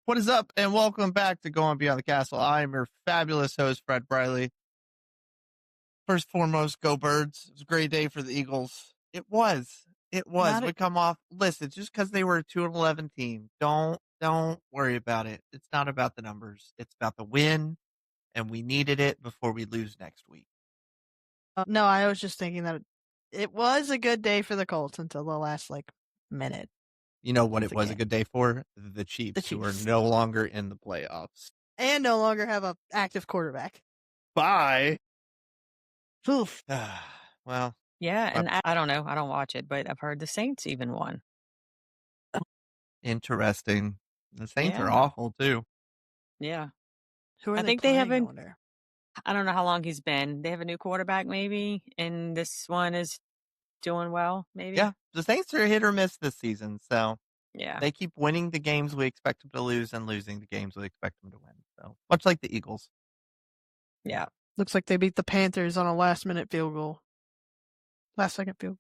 What is up, and welcome back to Going Beyond the Castle. I am your fabulous host, Fred Briley. First and foremost, go Birds. It was a great day for the Eagles. It was. It was. We come off. Listen, just because they were a 2-11 team, don't worry about it. It's not about the numbers. It's about the win, and we needed it before we lose next week. No, I was just thinking that it was a good day for the Colts until the last minute. You know what it was a good day for? The Chiefs, who are no longer in the playoffs. And no longer have an active quarterback. Bye. Oof. Well. Yeah, and I don't know. I don't watch it, but I've heard the Saints even won. Interesting. The Saints are awful, too. Yeah. Who are I they think playing, they haven't. I wonder? I don't know how long he's been. They have a new quarterback, maybe, and this one is doing well, maybe. Yeah, the Saints are hit or miss this season, so yeah, they keep winning the games we expect them to lose and losing the games we expect them to win. So much like the Eagles. Yeah. Looks like they beat the Panthers on a last-minute field goal. Last-second field.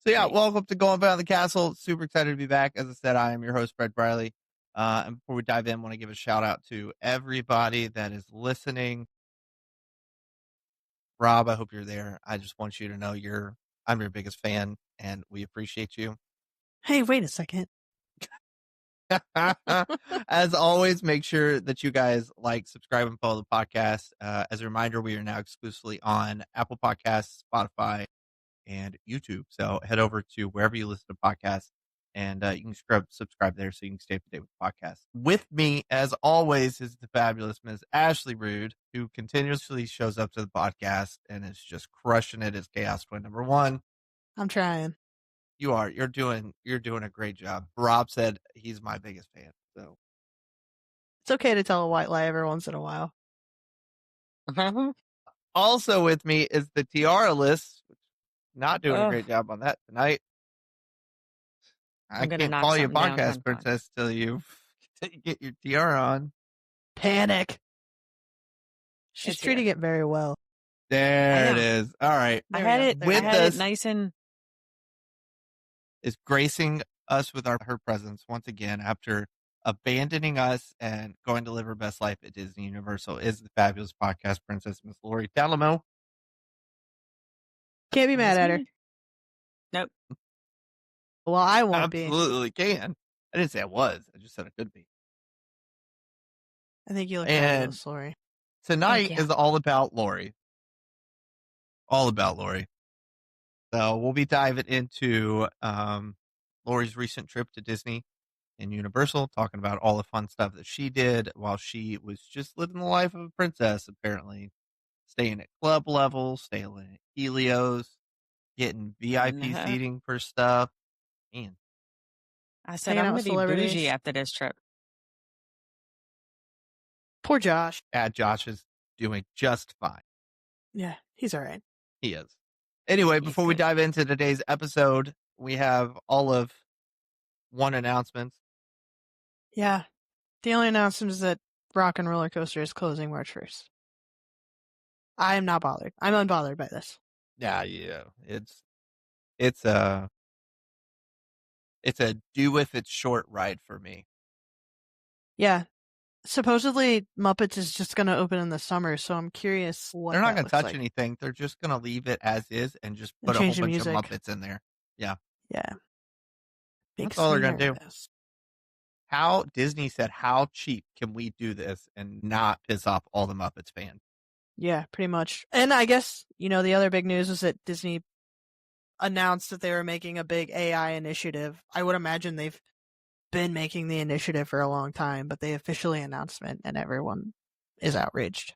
So yeah, welcome to Going Beyond the Castle. Super excited to be back. As I said, I am your host, Fred Briley. And before we dive in, I want to give a shout out to everybody that is listening. Rob, I hope you're there. I just want you to know I'm your biggest fan, and we appreciate you. Hey, wait a second. As always, make sure that you guys like, subscribe, and follow the podcast. As a reminder, we are now exclusively on Apple Podcasts, Spotify, and YouTube. So head over to wherever you listen to podcasts, and you can subscribe there so you can stay up to date with the podcast. With me, as always, is the fabulous Ms. Ashley Rude, who continuously shows up to the podcast and is just crushing it as Chaos Twin number one. I'm trying. You are. You're doing a great job. Rob said he's my biggest fan. So it's okay to tell a white lie every once in a while. Also with me is the Tiara list. Not doing a great job on that tonight. I can't call you podcast princess till you get your tiara on. Panic. She's treating it very well. There it is. All right. I had it nice and is gracing us with her presence once again after abandoning us and going to live her best life at Disney Universal is the fabulous podcast princess, Miss Lori Talamo. Can't be mad at her. Nope. Well, I won't be. Absolutely can. I didn't say I was. I just said I could be. I think you look fabulous, Lori. Tonight is all about Lori. All about Lori. So we'll be diving into Lori's recent trip to Disney and Universal, talking about all the fun stuff that she did while she was just living the life of a princess, apparently. Staying at club level, staying at Helios, getting VIP seating for stuff. Man. I said I'm going to be bougie after this trip. Poor Josh. Yeah, Josh is doing just fine. Yeah, he's all right. He is. Anyway, before we dive into today's episode, we have all of one announcement. Yeah. The only announcement is that Rock and Roller Coaster is closing March 1st. I am not bothered. I'm unbothered by this. Yeah. It's a do with its short ride for me. Yeah. Supposedly Muppets is just going to open in the summer, so I'm curious what they're not going to touch anything. They're just going to leave it as is and just put a whole bunch of Muppets in there. Yeah. Yeah. That's all they're going to do. How Disney said, how cheap can we do this and not piss off all the Muppets fans? Yeah, pretty much. And I guess, the other big news is that Disney announced that they were making a big AI initiative. I would imagine they've been making the initiative for a long time, but they officially announced it and everyone is outraged.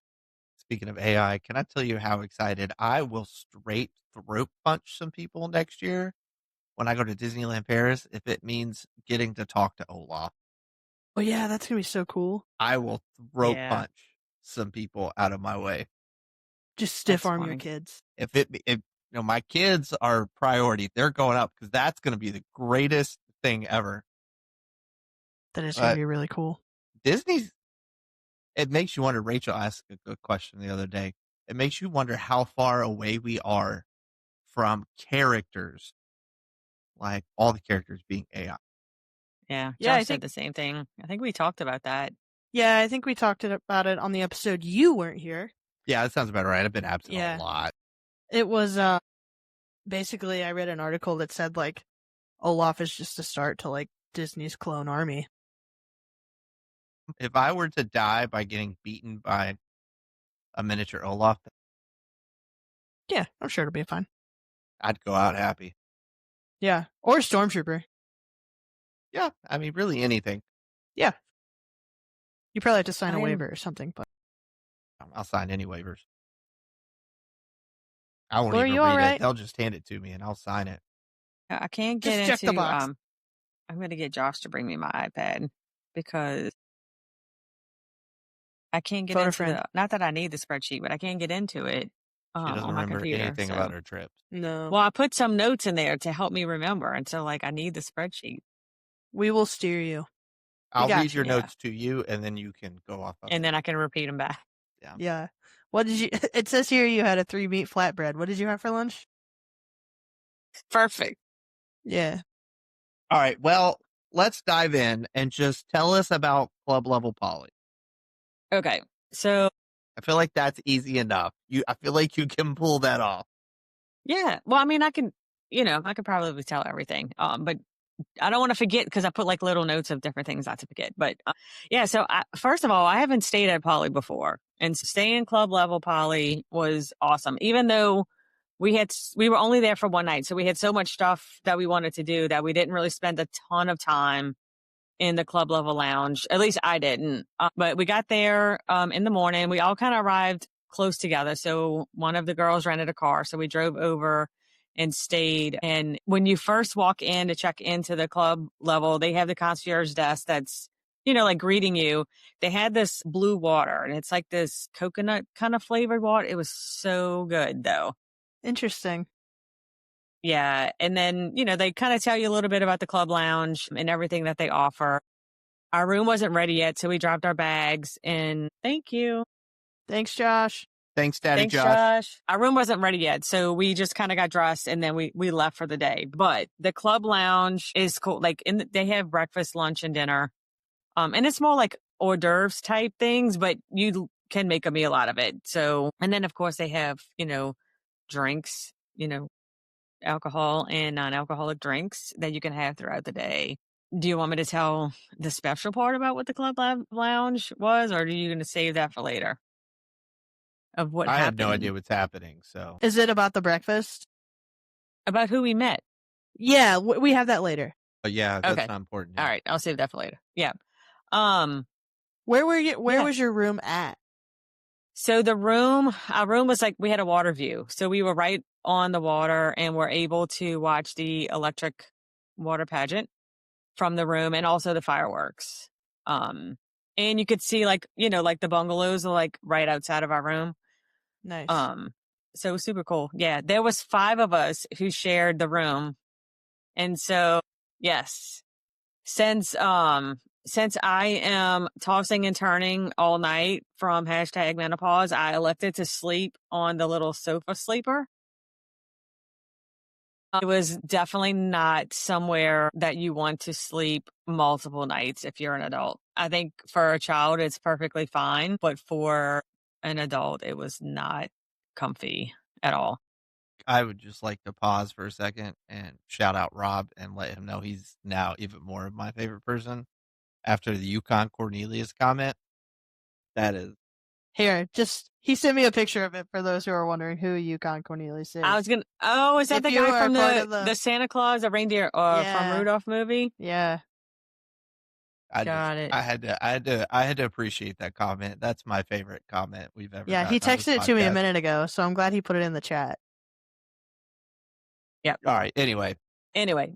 Speaking of AI, can I tell you how excited I will straight throat punch some people next year when I go to Disneyland Paris if it means getting to talk to Olaf? Oh yeah, that's going to be so cool. I will throat punch some people out of my way. Just stiff arm your kids. If my kids are priority, they're going up because that's going to be the greatest thing ever. That is going to be really cool. Disney's, it makes you wonder. Rachel asked a good question the other day. It makes you wonder how far away we are from characters, like all the characters being AI. Yeah, Yeah, I Josh said think the same thing. I think we talked about that. yeah, I think we talked about it on the episode you weren't here. Yeah, that sounds about right. I've been absent a Yeah. lot. It was basically I read an article that said like Olaf is just a start to like Disney's clone army. If I were to die by getting beaten by a miniature Olaf, Yeah, I'm sure it'll be fine. I'd go out happy. Yeah, or Stormtrooper. Yeah, I mean, really anything. Yeah, you probably have to sign a I'm- waiver or something, but I'll sign any waivers. I won't Well, are even you read alright? it. They'll just hand it to me and I'll sign it. I can't get just check the into. box. I'm going to get Josh to bring me my iPad because I can't get Phone a into friend. the. Not that I need the spreadsheet, but I can't get into it She doesn't on my remember computer. anything so. about her trips. No, Well, I put some notes in there to help me remember, and so like I need the spreadsheet, we will steer you. I'll got read your you. notes to you and then you can go off of and it. then I can repeat them back. Yeah. What did you? It says here you had a 3-meat flatbread. What did you have for lunch? Perfect. Yeah. All right. Well, let's dive in and just tell us about club level poly. Okay, so I feel like that's easy enough. I feel like you can pull that off. yeah. Well, I mean, I can. I could probably tell everything. But I don't want to forget because I put like little notes of different things not to forget. But yeah, so first of all, I haven't stayed at Poly before, and staying club level Poly was awesome. Even though we were only there for one night, so we had so much stuff that we wanted to do that we didn't really spend a ton of time in the club level lounge. At least I didn't. But we got there in the morning. We all kind of arrived close together. So one of the girls rented a car, so we drove over and stayed. And when you first walk in to check into the club level, they have the concierge desk that's, like greeting you. They had this blue water and it's like this coconut kind of flavored water. It was so good though. Interesting. Yeah. And then, they kind of tell you a little bit about the club lounge and everything that they offer. Our room wasn't ready yet, so we dropped our bags and thank you. Thanks, Josh. Thanks, Daddy Thanks, Josh. Our room wasn't ready yet, so we just kind of got dressed and then we left for the day. But the club lounge is cool. Like they have breakfast, lunch, and dinner. And it's more like hors d'oeuvres type things, but you can make a meal out of it. So, and then of course they have, drinks, alcohol and non-alcoholic drinks that you can have throughout the day. Do you want me to tell the special part about what the club lounge was, or are you going to save that for later? Of what I happened? have no idea what's happening. So Is it about the breakfast? About who we met. Yeah, we have that later. but yeah, that's Okay. not important. All right, I'll save that for later. Yeah. Where were you? Where Yeah. was your room at? So our room was like, we had a water view. So we were right on the water and were able to watch the electric water pageant from the room and also the fireworks. And you could see like the bungalows are like right outside of our room. Nice. So it was super cool. Yeah. There was 5 of us who shared the room. And so, yes, since I am tossing and turning all night from #menopause, I elected to sleep on the little sofa sleeper. It was definitely not somewhere that you want to sleep multiple nights if you're an adult. I think for a child, it's perfectly fine, but for an adult, it was not comfy at all. I would just like to pause for a second and shout out Rob and let him know he's now even more of my favorite person after the Yukon Cornelius comment. That is. Here, he sent me a picture of it for those who are wondering who Yukon Cornelius is. I was gonna. Oh, is that If the you guy are from part of the Santa Claus, the reindeer, from Yeah. Rudolph movie? Yeah. Got it. I had to appreciate that comment. That's my favorite comment we've ever. Yeah, he gotten on this texted it to me a podcast. minute ago, so I'm glad he put it in the chat. Yep. All right. Anyway,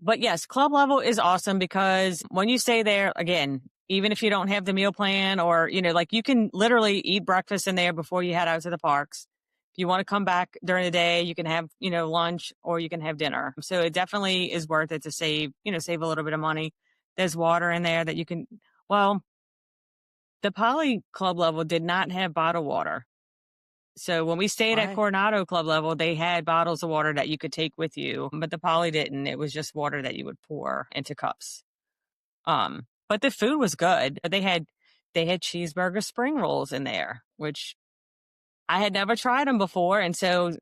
But yes, club level is awesome because when you stay there, again, even if you don't have the meal plan or, like you can literally eat breakfast in there before you head out to the parks. If you want to come back during the day, you can have, lunch or you can have dinner. So it definitely is worth it to save a little bit of money. There's water in there that you can, the Poly club level did not have bottled water. So when we stayed at Why? Coronado club level, they had bottles of water that you could take with you, but the Poly didn't. It was just water that you would pour into cups. But the food was good. They had cheeseburger spring rolls in there, which I had never tried them before, and so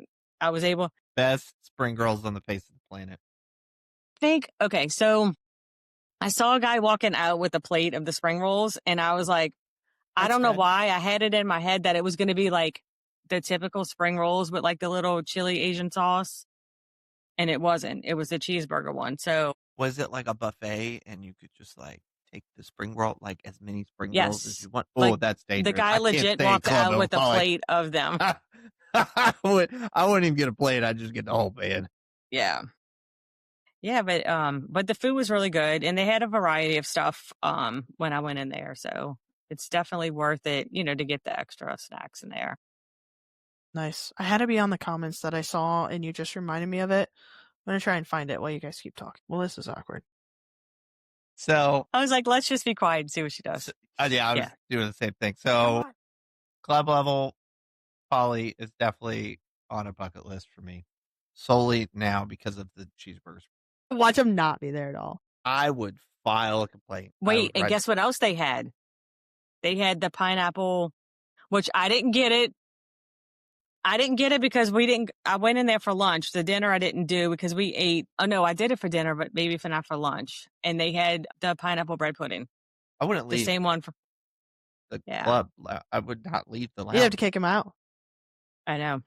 I was able. Best spring rolls on the face of the planet. Okay, so I saw a guy walking out with a plate of the spring rolls, and I was like, I don't know why I had it in my head that it was going to be like the typical spring rolls with like the little chili Asian sauce. And it wasn't. It was the cheeseburger one. So was it like a buffet and you could just like take the spring roll, like as many spring rolls as yes, you want? Oh, like that's dangerous. the guy legit walked out with a plate of them. I wouldn't even get a plate. I'd just get the whole pan. Yeah. Yeah, but the food was really good, and they had a variety of stuff when I went in there. So it's definitely worth it, to get the extra snacks in there. Nice. I had to be on the comments that I saw, and you just reminded me of it. I'm gonna try and find it while you guys keep talking. Well, this is awkward. So I was like, let's just be quiet and see what she does. So, I was doing the same thing. So club level Polly is definitely on a bucket list for me, solely now because of the cheeseburgers. Watch them not be there at all. I would file a complaint. Wait, and guess what else they had? They had the pineapple, which I didn't get it. I didn't get it because I went in there for lunch. The dinner I didn't do because we ate. Oh no, I did it for dinner, but maybe not for lunch. And they had the pineapple bread pudding. I wouldn't leave the same one for the club. I would not leave the lounge. You have to kick him out. I know.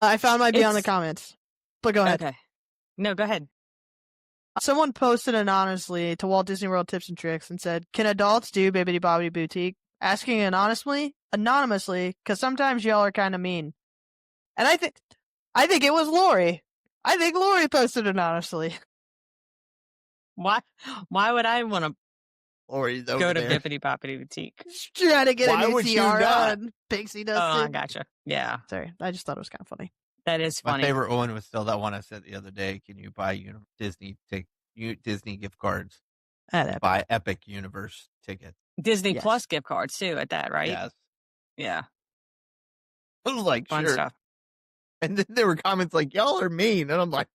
I found my beyond the comments, but go ahead. Okay. No, go ahead. Someone posted anonymously to Walt Disney World Tips and Tricks and said, "Can adults do Bibbidi Bobbidi Boutique?" Asking anonymously, because sometimes y'all are kind of mean. And I think it was Lori. I think Lori posted anonymously. Why would I want to go to Bibbidi Bobbidi Boutique? Trying to get a new tiara and pixie dust. Oh, I gotcha. Yeah. Sorry, I just thought it was kind of funny. That is funny. My favorite one was still that one I said the other day. Can you buy Disney gift cards? Buy Epic Universe tickets. Disney Plus gift cards too at that, right? Yes. Yeah. I was like, fun sure. stuff. And then there were comments like, y'all are mean. And I'm like,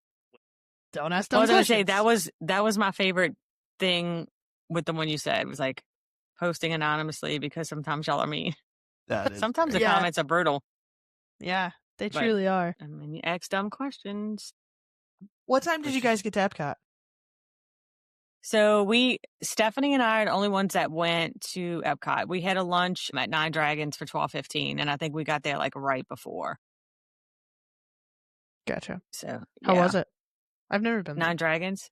don't ask them questions. I was going to say, that was my favorite thing with the one you said. It was like posting anonymously because sometimes y'all are mean. Sometimes the comments are brutal. Yeah, they truly are. I mean, you ask dumb questions. What time did you guys get to Epcot? So Stephanie and I are the only ones that went to Epcot. We had a lunch at Nine Dragons for 12:15, and I think we got there like right before. Gotcha. So how was it? I've never been there. Nine Dragons.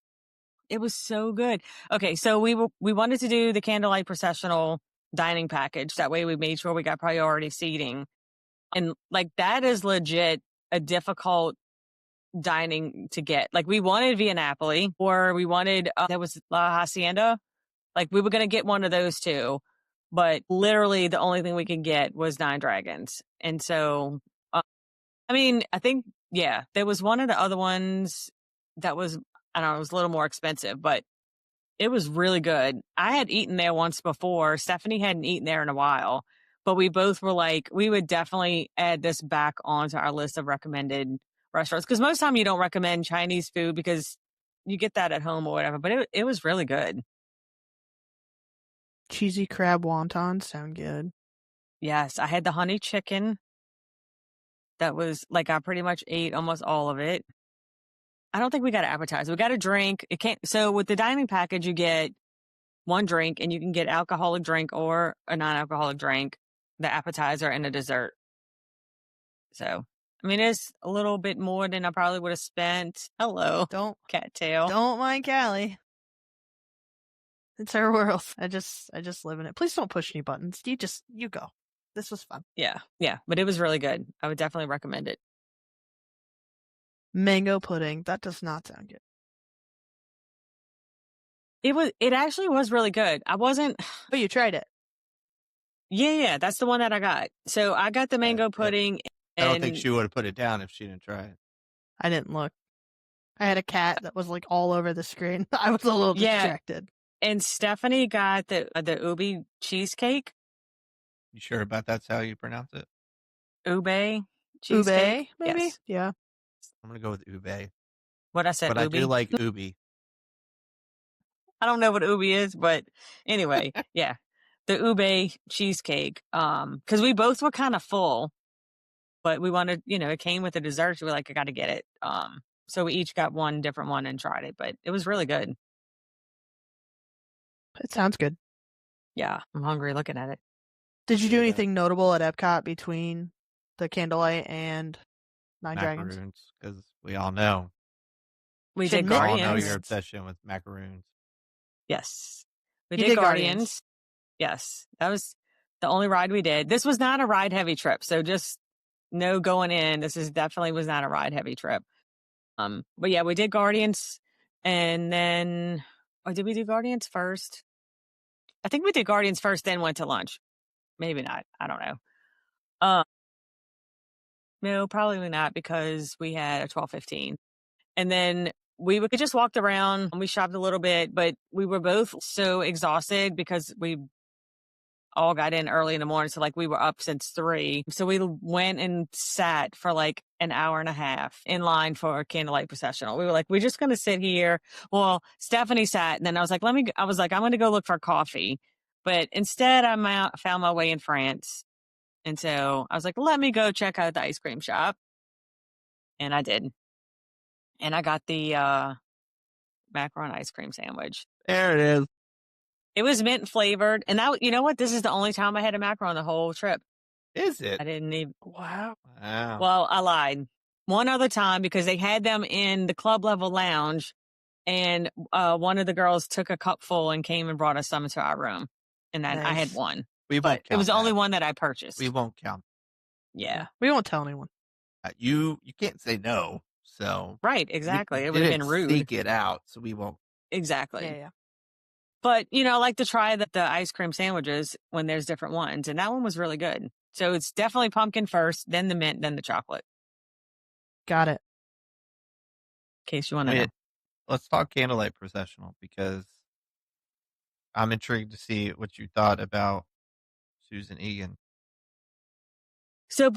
It was so good. Okay, so we wanted to do the candlelight processional dining package. That way we made sure we got priority seating. And like that is legit a difficult dining to get. Like we wanted Via Napoli, or we wanted that was La Hacienda. Like we were going to get one of those two, but literally the only thing we could get was Nine Dragons. And so I mean, I think there was one of the other ones that was, I don't know, it was a little more expensive, but it was really good. I had eaten there once before. Stephanie hadn't eaten there in a while, but we both were like, we would definitely add this back onto our list of recommended restaurants. Because most of the time you don't recommend Chinese food because you get that at home or whatever, but it was really good. Cheesy crab wontons sound good. Yes, I had the honey chicken. That was like, I pretty much ate almost all of it. I don't think we got an appetizer. We got a drink. So with the dining package, you get one drink and you can get alcoholic drink or a non-alcoholic drink, the appetizer and a dessert. So, I mean, it's a little bit more than I probably would have spent. Hello. Cattail. Don't mind Callie. It's her world. I just live in it. Please don't push any buttons. You go. This was fun. Yeah. But it was really good. I would definitely recommend it. Mango pudding. That does not sound good. It actually was really good. But you tried it. Yeah. That's the one that I got. So I got the mango pudding. I don't think she would have put it down if she didn't try it. I didn't look. I had a cat that was like all over the screen. I was a little distracted. And Stephanie got the ube cheesecake. You sure about that's how you pronounce it? Ube cheesecake? Ube, maybe? Yes. Yeah. I'm going to go with ube. What I said, but ube? I do like ubi. I don't know what ube is, but anyway, yeah, the ube cheesecake. Because we both were kind of full, but we wanted, it came with a dessert. So we're like, I got to get it. So we each got one different one and tried it, but it was really good. It sounds good. Yeah, I'm hungry looking at it. Did you do anything notable at Epcot between the Candlelight and Nine Dragons? Macaroons, because we all know. We Should did We all Guardians. know your obsession with macaroons. Yes. We You did did Guardians. Guardians. Yes. That was the only ride we did. This was not a ride heavy trip. So just no going in. This is definitely was not a ride heavy trip. But yeah, we did Guardians and then, or did we do Guardians first? I think we did Guardians first, then went to lunch. Maybe not. I don't know. No, probably not because we had a 12:15. And then we just walked around and we shopped a little bit, but we were both so exhausted because we all got in early in the morning. So like we were up since 3. So we went and sat for like an hour and a half in line for a candlelight processional. We were like, we're just going to sit here. Well, Stephanie sat and then I was like, I'm going to go look for coffee. But instead I found my way in France. And so I was like, let me go check out the ice cream shop. And I did. And I got the macaron ice cream sandwich. There it is. It was mint flavored. And that, you know what? This is the only time I had a macaron the whole trip. Is it? I didn't even. Wow. Well, I lied. One other time because they had them in the club level lounge. And one of the girls took a cup full and came and brought us some into our room. And then I had Nice. one. We won't But it count was the only that. one that I purchased. We won't count. Yeah. We won't tell anyone. You can't say no. So Right. Exactly. you It would have didn't been rude. Seek it out, so we won't. Exactly. Yeah. But, I like to try the ice cream sandwiches when there's different ones. And that one was really good. So it's definitely pumpkin first, then the mint, then the chocolate. Got it. In case you want to know. Let's talk candlelight processional because I'm intrigued to see what you thought about Susan Egan. So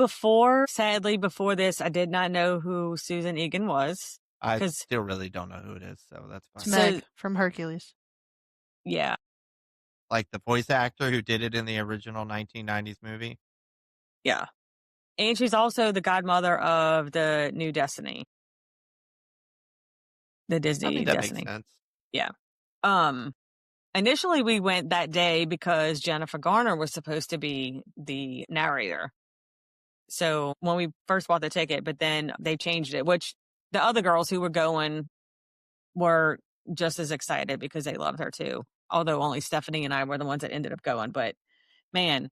sadly, before this, I did not know who Susan Egan was. I still really don't know who it is, so that's It's fine. Meg from Hercules. Yeah. Like the voice actor who did it in the original 1990s movie. Yeah. And she's also the godmother of the new Destiny. The Disney that Destiny. makes sense. Yeah. Initially we went that day because Jennifer Garner was supposed to be the narrator. So when we first bought the ticket, but then they changed it, which the other girls who were going were just as excited because they loved her too. Although only Stephanie and I were the ones that ended up going. But man,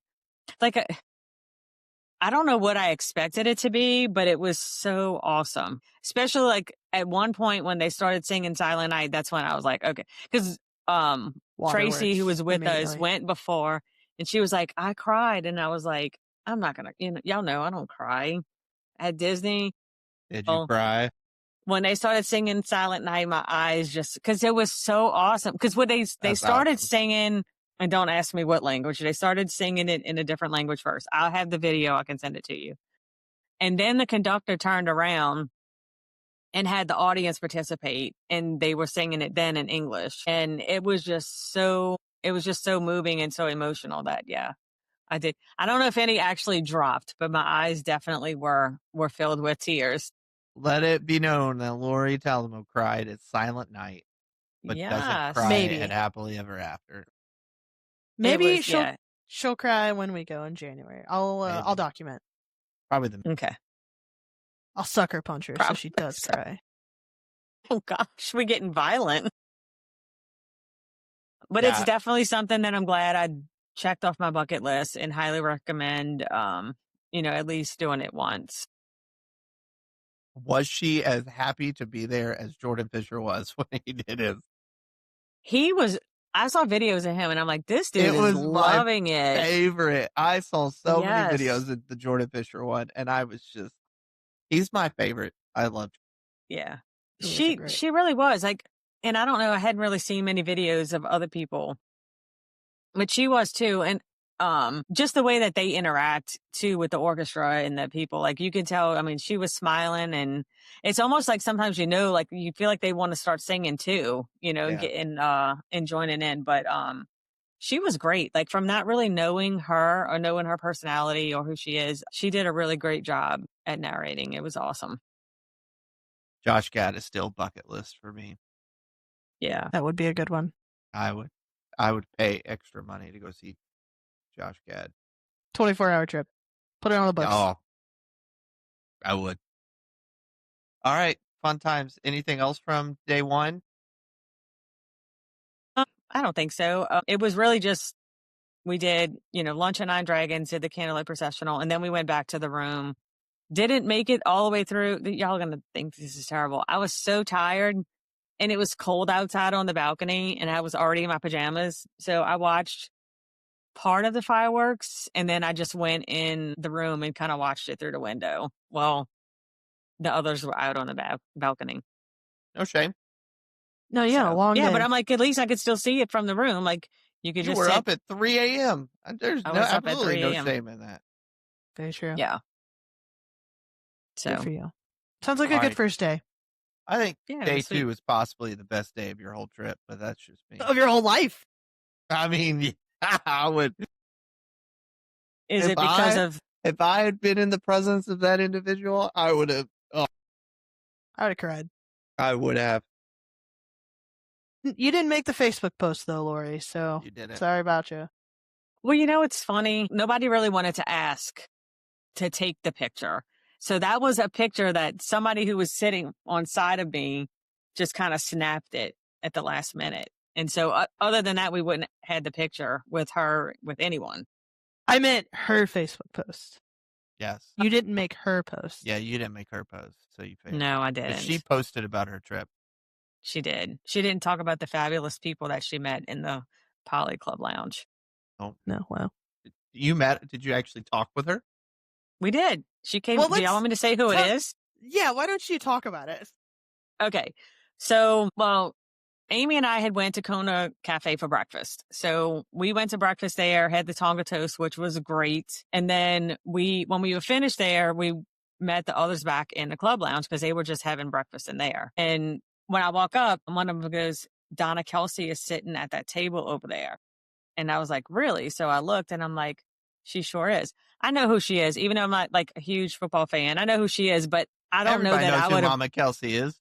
like, I don't know what I expected it to be, but it was so awesome. Especially like at one point when they started singing Silent Night, that's when I was like, okay. Because Tracy, who was with us, went before and she was like, I cried. And I was like, I'm not going to, y'all know I don't cry at Disney. Did you cry? When they started singing Silent Night, my eyes just, because it was so awesome. Because when they started singing, and don't ask me what language, they started singing it in a different language first. I'll have the video. I can send it to you. And then the conductor turned around and had the audience participate, and they were singing it then in English. And it was just so moving and so emotional that, yeah, I did. I don't know if any actually dropped, but my eyes definitely were filled with tears. Let it be known that Lori Talamo cried at Silent Night, but doesn't cry at Happily Ever After. Maybe she'll cry when we go in January. I'll document. Probably okay. I'll sucker punch her so she does cry. Oh gosh, we're getting violent. But it's definitely something that I'm glad I checked off my bucket list and highly recommend. At least doing it once. Was she as happy to be there as Jordan Fisher was when he did his? He was. I saw videos of him, and I'm like, this dude is loving it. Favorite. I saw so many videos of the Jordan Fisher one, and I was just, he's my favorite. I loved him. Yeah, she really was like, and I don't know, I hadn't really seen many videos of other people, but she was too. And just the way that they interact too with the orchestra and the people, like you can tell, I mean, she was smiling, and it's almost like sometimes, like you feel like they want to start singing too, and Yeah. getting, and joining in. But, she was great. Like from not really knowing her or knowing her personality or who she is, she did a really great job at narrating. It was awesome. Josh Gad is still bucket list for me. Yeah. That would be a good one. I would pay extra money to go see Josh Gad. 24-hour trip. Put it on the books. Oh, I would. All right, fun times. Anything else from day one? I don't think so. It was really just, we did, lunch at Nine Dragons, did the candlelight processional, and then we went back to the room. Didn't make it all the way through. Y'all are going to think this is terrible. I was so tired, and it was cold outside on the balcony, and I was already in my pajamas. So I watched part of the fireworks, and then I just went in the room and kind of watched it through the window. Well, the others were out on the balcony. No shame. No, yeah, a long day. Yeah, but I'm like, at least I could still see it from the room. Like you could You just were sit. up at 3 a.m. There's I no was up at absolutely 3 no a.m. shame in that. Very true. Yeah. So Good for you. Sounds like a All good right. first day I think Yeah, it day was sweet. 2 is possibly the best day of your whole trip, but that's just me. of your whole life. I mean, I would. Is If it because I- of? If I had been in the presence of that individual, I would have. Oh, I would have cried. I would have. You didn't make the Facebook post though, Lori. So You didn't. sorry about you. Well, it's funny. Nobody really wanted to ask to take the picture. So that was a picture that somebody who was sitting on side of me just kind of snapped it at the last minute. And so other than that, we wouldn't have had the picture with her, with anyone. I meant her Facebook post. Yes. You didn't make her post. Yeah, you didn't make her post, so you failed. No, I But didn't. she posted about her trip. She did. She didn't talk about the fabulous people that she met in the Poly Club Lounge. No, wow. Did you actually talk with her? We did. She came. Well, do y'all want me to say who it is? Yeah, why don't you talk about it? Okay. So, Amy and I had went to Kona Cafe for breakfast. So we went to breakfast there, had the Tonga toast, which was great. And then when we were finished there, we met the others back in the club lounge because they were just having breakfast in there. And when I walk up, one of them goes, Donna Kelsey is sitting at that table over there. And I was like, really? So I looked and I'm like, she sure is. I know who she is, even though I'm not like a huge football fan. I know who she is, but I don't Everybody know that knows I who would have. Mama Kelsey is.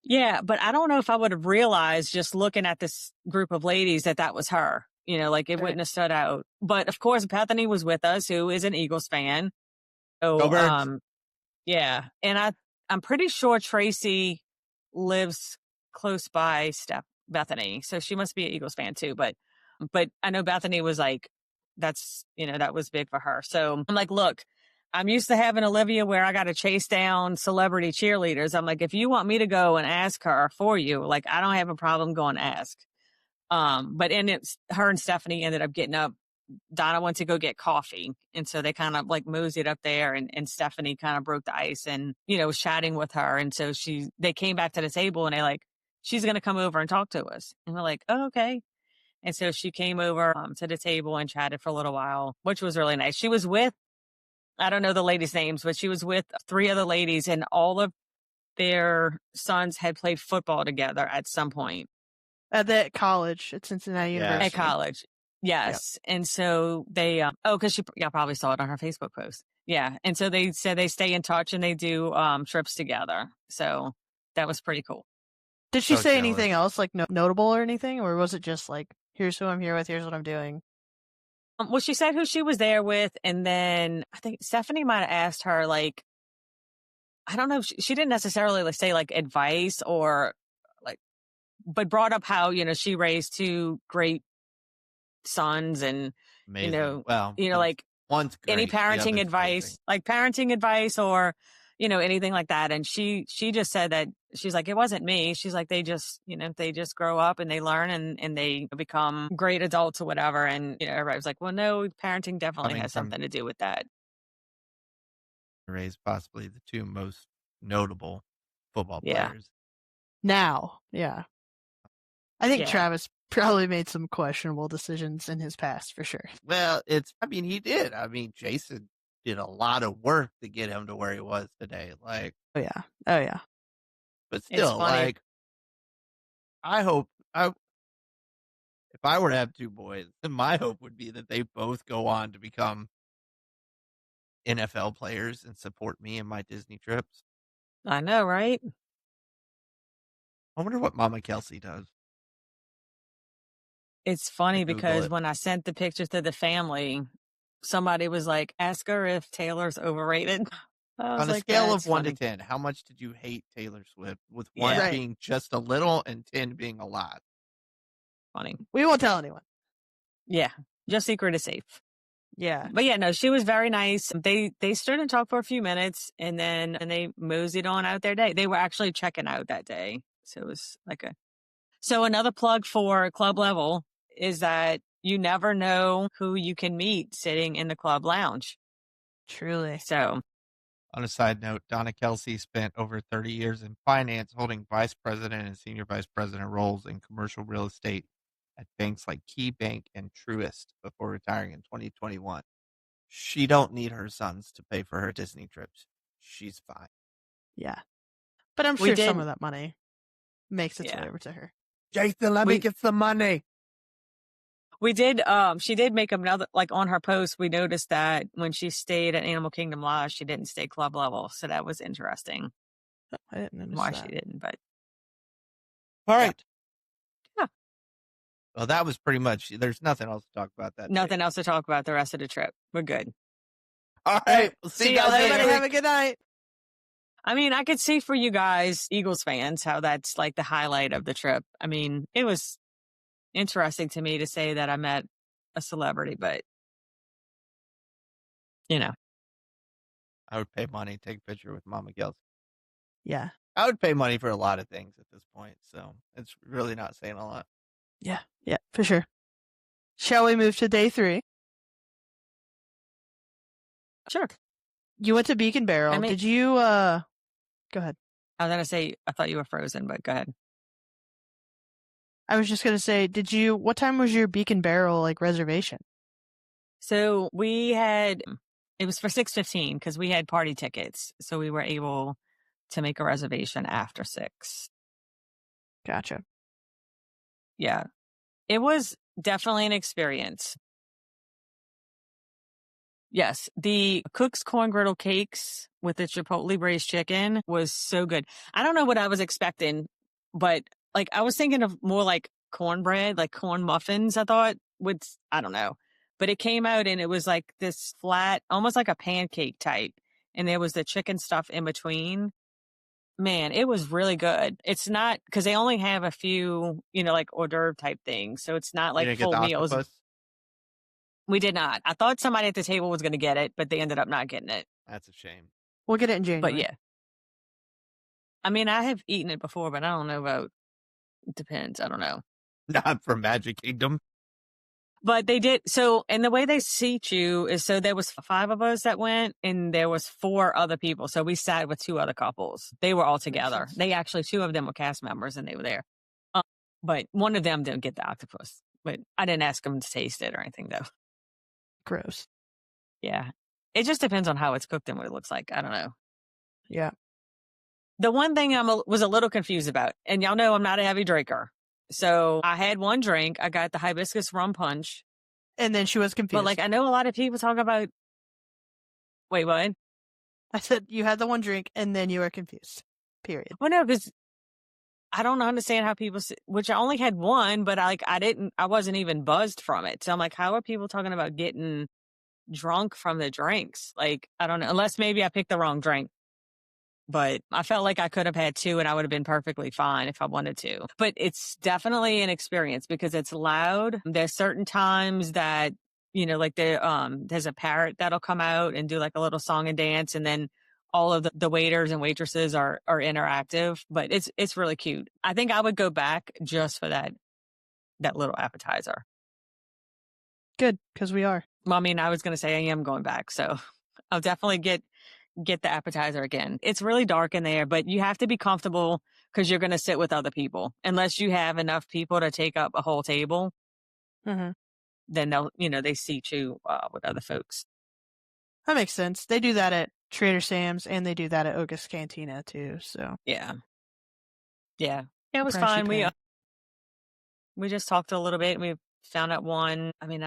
Yeah, but I don't know if I would have realized just looking at this group of ladies that was her. Like it wouldn't have stood out. But of course, Bethany was with us, who is an Eagles fan. So, Go Birds. yeah, and I'm pretty sure Tracy lives close by Bethany, so she must be an Eagles fan too. But I know Bethany was like, that was big for her. So I'm like, look. I'm used to having Olivia where I got to chase down celebrity cheerleaders. I'm like, if you want me to go and ask her for you, like, I don't have a problem going to ask. But her and Stephanie ended up getting up. Donna went to go get coffee. And so they kind of like moseyed up there and Stephanie kind of broke the ice and, was chatting with her. And so they came back to the table and she's going to come over and talk to us. And we're like, oh, okay. And so she came over to the table and chatted for a little while, which was really nice. She was with, I don't know the ladies' names, but she was with 3 other ladies and all of their sons had played football together at some point. At that college at Cincinnati University. At college. Yes. Yep. And so they, because y'all probably saw it on her Facebook post. Yeah. And so they said they stay in touch and they do trips together. So that was pretty cool. Did she say anything else like notable or anything? Or was it just like, here's who I'm here with, here's what I'm doing? Well, she said who she was there with. And then I think Stephanie might have asked her, like, I don't know if she didn't necessarily say like advice or like, but brought up how, she raised 2 great sons and, Amazing. Like one's great, any parenting advice, like parenting advice or, anything like that. And she just said that she's like, it wasn't me. She's like, they just, they just grow up and they learn and they become great adults or whatever. And, everybody was like, well, no, parenting definitely has something to do with that. Raised possibly the 2 most notable football players. Now. Yeah. I think Travis Probably made some questionable decisions in his past for sure. Well, he did. I mean, Jason did a lot of work to get him to where he was today. Like, Oh yeah. but It's still, funny. like, if I were to have two boys, then my hope would be that they both go on to become NFL players and support me in my Disney trips. I know, right? I wonder what Mama Kelsey does. It's funny Google because it. when I sent the pictures to the family, somebody was like, ask her if Taylor's overrated. I was On a like, scale that's of 1 to funny. 10, how much did you hate Taylor Swift? With 1 Yeah. Right. being just a little and 10 being a lot. Funny. We won't tell anyone. Yeah. Just secret is safe. Yeah. But yeah, no, she was very nice. They stood and talked for a few minutes and they moseyed on out their day. They were actually checking out that day. So it was like so another plug for Club Level is that you never know who you can meet sitting in the club lounge. Truly. So On a side note, Donna Kelsey spent over 30 years in finance, holding vice president and senior vice president roles in commercial real estate at banks like Key Bank and Truist before retiring in 2021. She don't need her sons to pay for her Disney trips. She's fine. Yeah. But I'm We sure did- some of that money makes its Yeah. way over to her. Jason, let me get some money. we did, she did make another, like on her post, we noticed that when she stayed at Animal Kingdom Lodge, she didn't stay Club Level. So that was interesting I didn't notice why that. she didn't, but All right. Yeah. Well, that was pretty much, there's nothing else to talk about that day. nothing else to talk about the rest of the trip. We're good. All right. We'll see you guys y'all next Everybody week. have a good night. I mean, I could see for you guys, Eagles fans, how that's like the highlight of the trip. I mean, it was interesting to me to say that I met a celebrity, but you know, I would pay money to take a picture with Mama Kelsey. Yeah. I would pay money for a lot of things at this point, so it's really not saying a lot. Yeah, for sure. Shall we move to day 3? sure. You went to Beacon Barrel. I mean- Did you go ahead. I was going to say, I thought you were frozen, but go ahead. I was just gonna say, what time was your Beacon Barrel like reservation? So it was for 6:15 because we had party tickets. So we were able to make a reservation after 6. Gotcha. Yeah. It was definitely an experience. Yes. The Cook's corn griddle cakes with the chipotle braised chicken was so good. I don't know what I was expecting, but like I was thinking of more like cornbread, like corn muffins, I thought I don't know. But it came out and it was like this flat, almost like a pancake type. And there was the chicken stuff in between. Man, it was really good. It's not because they only have a few, like hors d'oeuvre type things. So it's not You like didn't get full the meals. octopus? We did not. I thought somebody at the table was going to get it, but they ended up not getting it. That's a shame. We'll get it in January. But yeah. I mean, I have eaten it before, but I don't know about, it depends. I don't know. Not from Magic Kingdom. But they did. So, and the way they seat you is so there was 5 of us that went and there was 4 other people. So we sat with 2 other couples. They were all together. sense. They actually, 2 of them were cast members and they were there. But one of them didn't get the octopus. But I didn't ask them to taste it or anything though. Gross. Yeah. It just depends on how it's cooked and what it looks like. I don't know. Yeah. The one thing was a little confused about, and y'all know I'm not a heavy drinker. So I had one drink. I got the hibiscus rum punch. And then she was confused. But like, I know a lot of people talk about, wait, what? I said you had the one drink and then you were confused. Period. Well, no, because I don't understand how people, which I only had one, but I wasn't even buzzed from it. So I'm like, how are people talking about getting drunk from the drinks? Like, I don't know, unless maybe I picked the wrong drink. But I felt like I could have had 2 and I would have been perfectly fine if I wanted to. But it's definitely an experience because it's loud. There's certain times that, like there's a parrot that'll come out and do like a little song and dance. And then all of the waiters and waitresses are interactive, but it's really cute. I think I would go back just for that little appetizer. Good, because we are. Well, I mean, I was going to say I am going back. So I'll definitely get the appetizer again. It's really dark in there, but you have to be comfortable because you're going to sit with other people. Unless you have enough people to take up a whole table, Mm-hmm. then they'll, they seat you with other folks. That makes sense. They do that at Trader Sam's and they do that at Oga's Cantina too. So Yeah. It was price you fine. pay. We just talked a little bit. We found out one. I mean,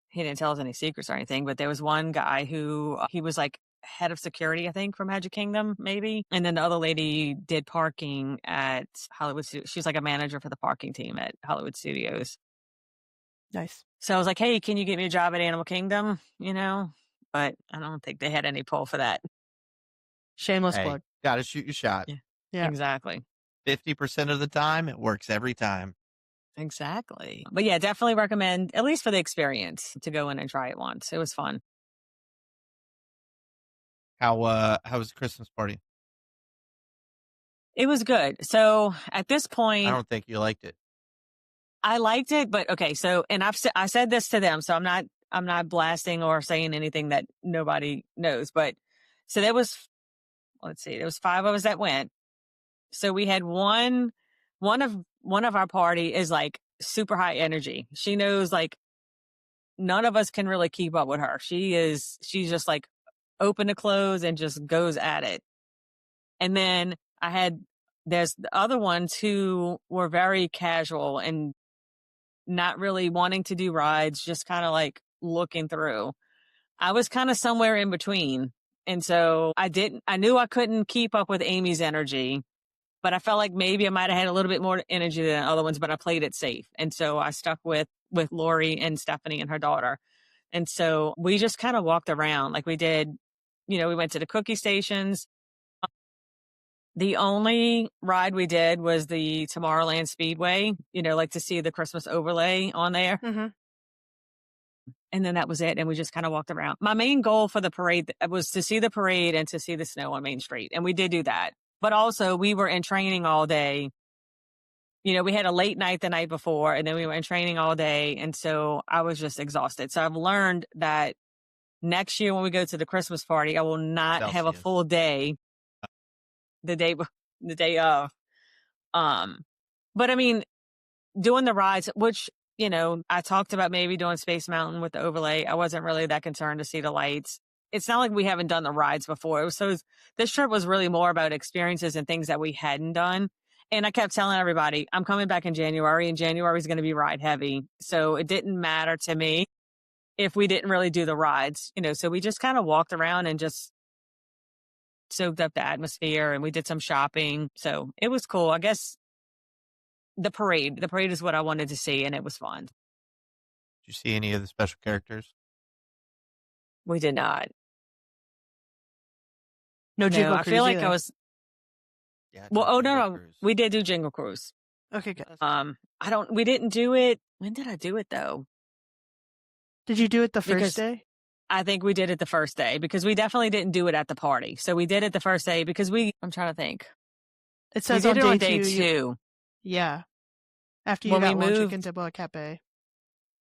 he didn't tell us any secrets or anything, but there was one guy who he was like head of security, I think, for Magic Kingdom, maybe. And then the other lady did parking at Hollywood. She's like a manager for the parking team at Hollywood Studios. Nice. So I was like, hey, can you get me a job at Animal Kingdom? But I don't think they had any pull for that. Shameless Hey, plug. gotta shoot your shot. Yeah. Exactly. 50% of the time, it works every time. Exactly. But yeah, definitely recommend, at least for the experience, to go in and try it once. It was fun. How was the Christmas party? It was good. So at this I point, don't think you liked it. I liked it, but okay. So, and I said this to them, so I'm not blasting or saying anything that nobody knows. But so there was, let's see, there was 5 of us that went. So we had one of our party is like super high energy. She knows like none of us can really keep up with her. She's just like open to close and just goes at it. And then there's the other ones who were very casual and not really wanting to do rides, just kind of like looking through. I was kind of somewhere in between. And so I knew I couldn't keep up with Amy's energy, but I felt like maybe I might have had a little bit more energy than other ones, but I played it safe. And so I stuck with Lori and Stephanie and her daughter. And so we just kind of walked around like we did, we went to the cookie stations. The only ride we did was the Tomorrowland Speedway, like to see the Christmas overlay on there. Mm-hmm. And then that was it. And we just kind of walked around. My main goal for the parade was to see the parade and to see the snow on Main Street. And we did do that. But also we were in training all day. We had a late night the night before and then we were in training all day. And so I was just exhausted. So I've learned that next year when we go to the Christmas party, I will not have a full day the day of. But I mean, doing the rides, which, I talked about maybe doing Space Mountain with the overlay. I wasn't really that concerned to see the lights. It's not like we haven't done the rides before. This trip was really more about experiences and things that we hadn't done. And I kept telling everybody, I'm coming back in January and January is going to be ride heavy. So it didn't matter to me if we didn't really do the rides, so we just kind of walked around and just soaked up the atmosphere and we did some shopping. So it was cool. I guess the parade is what I wanted to see and it was fun. Did you see any of the special characters? We did not. No Jingle I Cruise feel like either. I was. Yeah. Well, no. Cruise. We did do Jingle Cruise. Okay, good. We didn't do it. When did I do it though? Did you do it the first day? I think we did it the first day because we definitely didn't do it at the party. So we did it the first day because I'm trying to think. It says we did on it day on day 2. Yeah. After you got one chicken to Boa Cafe.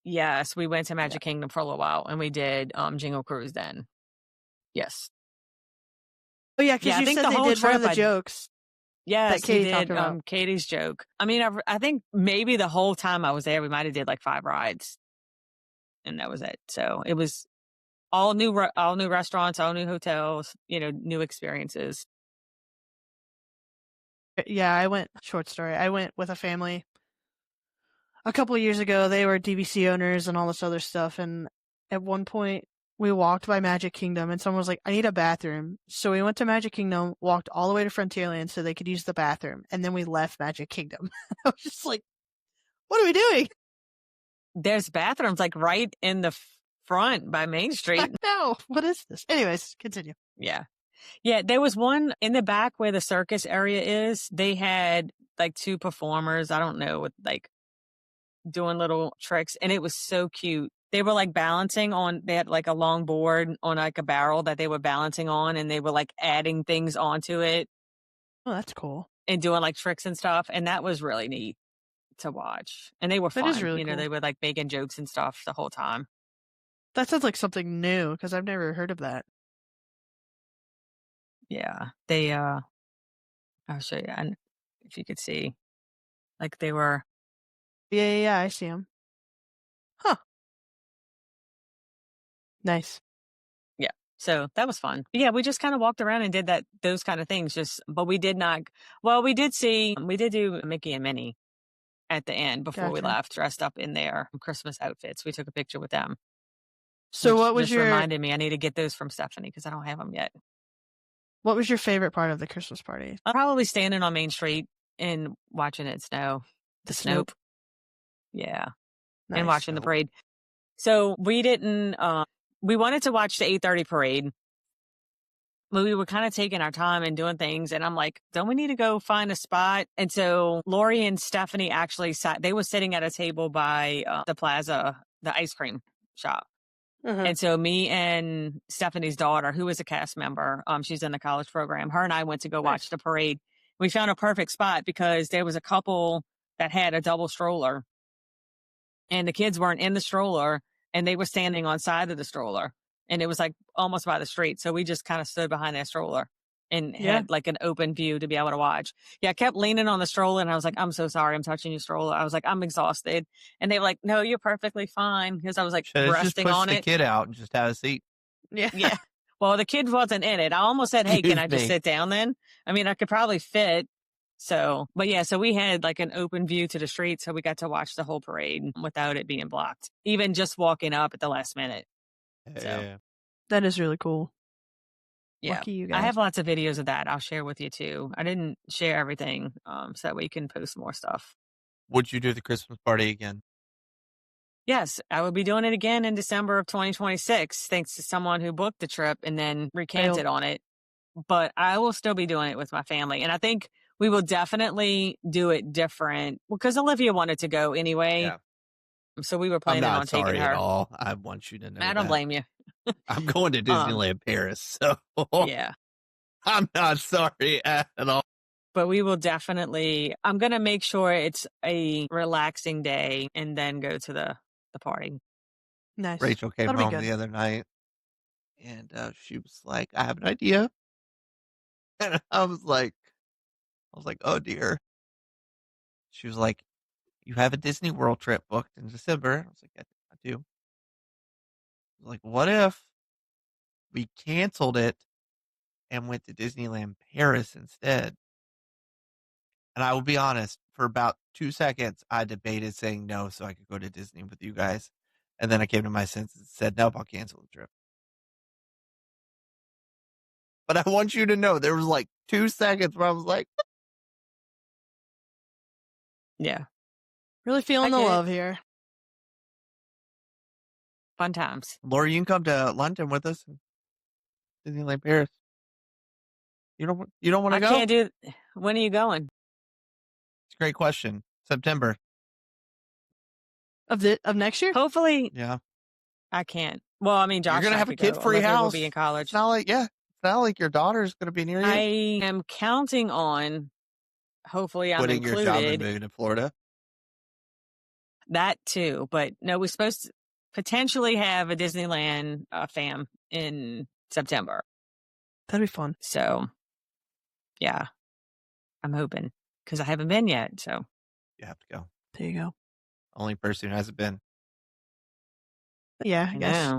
Yes, we went to Magic Kingdom for a little while and we did Jingle Cruise then. Yes. Oh yeah, because you said they did one of the jokes. Yes, that Katie talked about. Katie's joke. I mean, I think maybe the whole time I was there, we might have did like 5 rides, and that was it. So it was all new restaurants, all new hotels, new experiences. Yeah, I went. Short story. I went with a family a couple of years ago. They were DVC owners and all this other stuff, and at one point we walked by Magic Kingdom and someone was like, I need a bathroom. So we went to Magic Kingdom, walked all the way to Frontierland so they could use the bathroom. And then we left Magic Kingdom. I was just like, what are we doing? There's bathrooms like right in the front by Main Street. No, what is this? Anyways, continue. Yeah. Yeah. There was one in the back where the circus area is. They had like 2 performers. I don't know, with like doing little tricks. And it was so cute. They were like they had like a long board on like a barrel that they were balancing on and they were like adding things onto it. Oh, that's cool. And doing like tricks and stuff. And that was really neat to watch. And they were fun. That is really cool. They were like making jokes and stuff the whole time. That sounds like something new because I've never heard of that. Yeah. They, I'll show you. And if you could see. Like they were. Yeah, I see them. Huh. Nice. Yeah. So that was fun. But yeah, we just kind of walked around and did those kind of things. But we did not. Well, we did do Mickey and Minnie at the end before we Gotcha. left, dressed up in their Christmas outfits. We took a picture with them. So which what was just your reminded me I need to get those from Stephanie because I don't have them yet. favorite part of the Christmas party? I'm probably standing on Main Street and watching it snow. The Snope. Yeah. Nice. And watching the parade. So we didn't, we wanted to watch the 8:30 parade, but we were kind of taking our time and doing things. And I'm like, don't we need to go find a spot? And so Lori and Stephanie actually they were sitting at a table by the plaza, the ice cream shop. And so me and Stephanie's daughter, who is a cast member, she's in the college program, her and I went to go watch the parade. We found a perfect spot because there was a couple that had a double stroller and the kids weren't in the stroller and they were standing on side of the stroller and it was like almost by the street. So we just kind of stood behind that stroller and had like an open view to be able to watch. Yeah, I kept leaning on the stroller and I was like, I'm so sorry, I'm touching your stroller. I was like, I'm exhausted. And they were like, no, you're perfectly fine. Because I was like resting on it. Just push the kid out and just have a seat. Yeah. Well, the kid wasn't in it. I almost said, hey, can I just sit down then? I mean, I could probably fit. So, but yeah, so we had like an open view to the street. So we got to watch the whole parade without it being blocked, even just walking up at the last minute. So that is really cool. Yeah. Lucky you guys. I have lots of videos of that. I'll share with you too. I didn't share everything. So that way you can post more stuff. Would you do the Christmas party again? Yes, I will be doing it again in December of 2026, thanks to someone who booked the trip and then recanted on it. But I will still be doing it with my family. And I think we will definitely do it different because Olivia wanted to go anyway. Yeah. So we were planning on taking her. I'm not sorry at all. I want you to know I don't blame you. I'm going to Disneyland Paris. So yeah, I'm not sorry at all. But we will definitely, I'm going to make sure it's a relaxing day and then go to the party. Nice. Rachel came home the other night and she was like, I have an idea. And I was like, oh dear. She was like, you have a Disney World trip booked in December. I was like, I do. I was like, what if we canceled it and went to Disneyland Paris instead? And I will be honest, for about 2 seconds, I debated saying no so I could go to Disney with you guys. And then I came to my senses and said, nope, I'll cancel the trip. But I want you to know there was like 2 seconds where I was like, yeah. Really feeling the love here. Fun times. Laura, you can come to London with us. Disneyland Paris. You don't want to go? I can't do it. When are you going? It's a great question. September. Of next year? Hopefully. Yeah. I can't. Well, I mean, Josh, you're gonna have a kid-free house. Will be in college. It's not like your daughter's gonna be near you. I am counting on. Hopefully, I'm quitting included. your job and moving to Florida. That too, but no, we're supposed to potentially have a Disneyland fam in September. That'd be fun. So, yeah, I'm hoping because I haven't been yet. So you have to go. There you go. Only person who hasn't been. Yeah, I guess.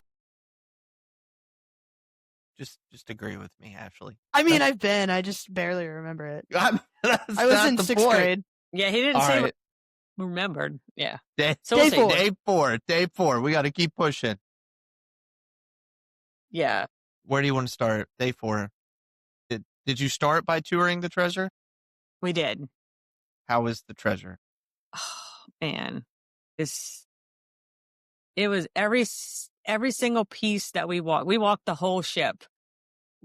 Just agree with me, Ashley. I mean, I've been. I just barely remember it. I was in 6th grade. Yeah, he didn't say remembered. Yeah. Day 4. We got to keep pushing. Yeah. Where do you want to start? Day 4. Did you start by touring the treasure? We did. How was the treasure? Oh, man. It was every single piece that we walked. We walked the whole ship.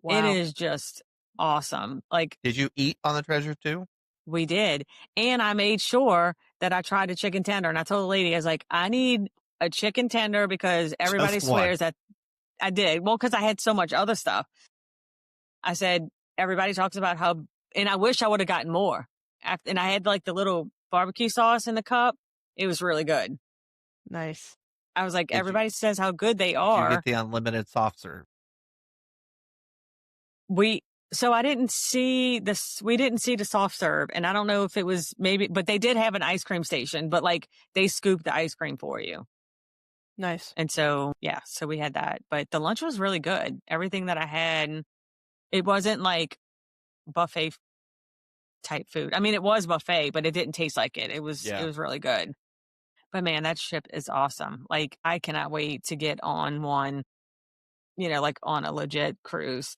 Wow. It is just awesome. Like, did you eat on the treasure too? We did. And I made sure that I tried a chicken tender. And I told the lady, I was like, I need a chicken tender because everybody swears that I did. Well, because I had so much other stuff. I said, everybody talks about how, and I wish I would have gotten more. And I had like the little barbecue sauce in the cup. It was really good. Nice. I was like, everybody says how good they are. Did you get the unlimited soft serve? So I didn't see this. We didn't see the soft serve, and I don't know if it was maybe, but they did have an ice cream station, but like they scooped the ice cream for you. Nice. And so, yeah, so we had that, but the lunch was really good. Everything that I had, it wasn't like buffet type food. I mean, it was buffet, but it didn't taste like it. It was really good. But man, that ship is awesome. Like I cannot wait to get on one, like on a legit cruise.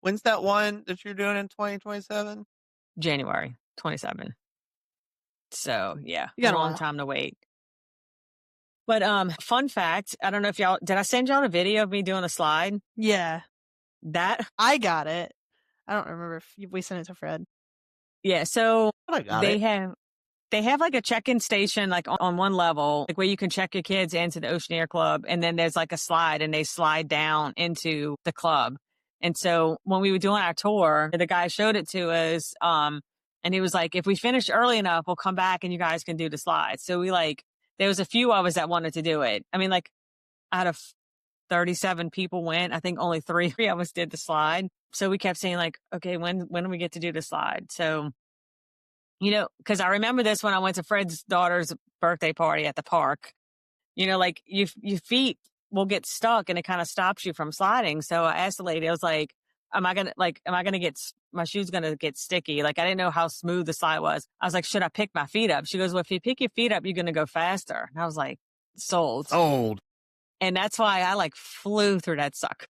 When's that one that you're doing in 2027? January 27. So yeah, You got a long while. time to wait. But fun fact, I don't know if did I send y'all a video of me doing a slide? Yeah. That I got it. I don't remember if we sent it to Fred. Yeah, so I got they it. have like a check-in station like on one level, like where you can check your kids into the Oceaneer Club, and then there's like a slide and they slide down into the club. And so when we were doing our tour, the guy showed it to us, and he was like, if we finish early enough, we'll come back and you guys can do the slide. So there was a few of us that wanted to do it. I mean, like out of 37 people went, I think only 3 of us did the slide. So we kept saying like, okay, when do we get to do the slide? So because I remember this when I went to Fred's daughter's birthday party at the park. Like your feet will get stuck and it kind of stops you from sliding. So I asked the lady, I was like, am I gonna get, my shoes gonna get sticky? Like I didn't know how smooth the slide was. I was like, should I pick my feet up? She goes, well, if you pick your feet up, you're gonna go faster. And I was like, sold. And that's why I like flew through that sucker.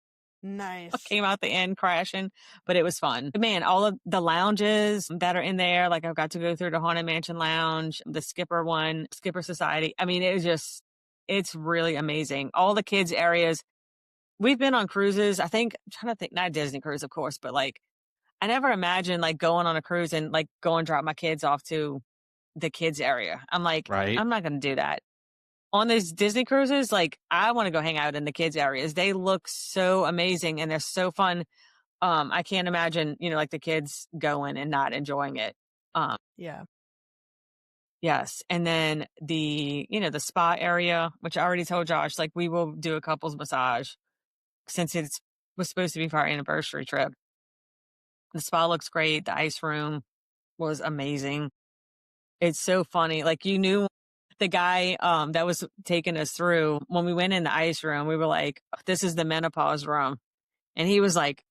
Nice. Came out the end crashing, but it was fun. Man, all of the lounges that are in there, like I've got to go through the Haunted Mansion Lounge, the Skipper Society. I mean, it's really amazing. All the kids areas. We've been on cruises. I'm trying to think, not Disney cruise, of course, but like, I never imagined like going on a cruise and like go and drop my kids off to the kids area. I'm like, Right. I'm not going to do that. On these Disney cruises, like I want to go hang out in the kids areas. They look so amazing and they're so fun. I can't imagine, like the kids going and not enjoying it. Yeah. Yes. And then the spa area, which I already told Josh, like we will do a couples massage since was supposed to be for our anniversary trip. The spa looks great. The ice room was amazing. It's so funny. Like you knew the guy that was taking us through, when we went in the ice room, we were like, this is the menopause room. And he was like,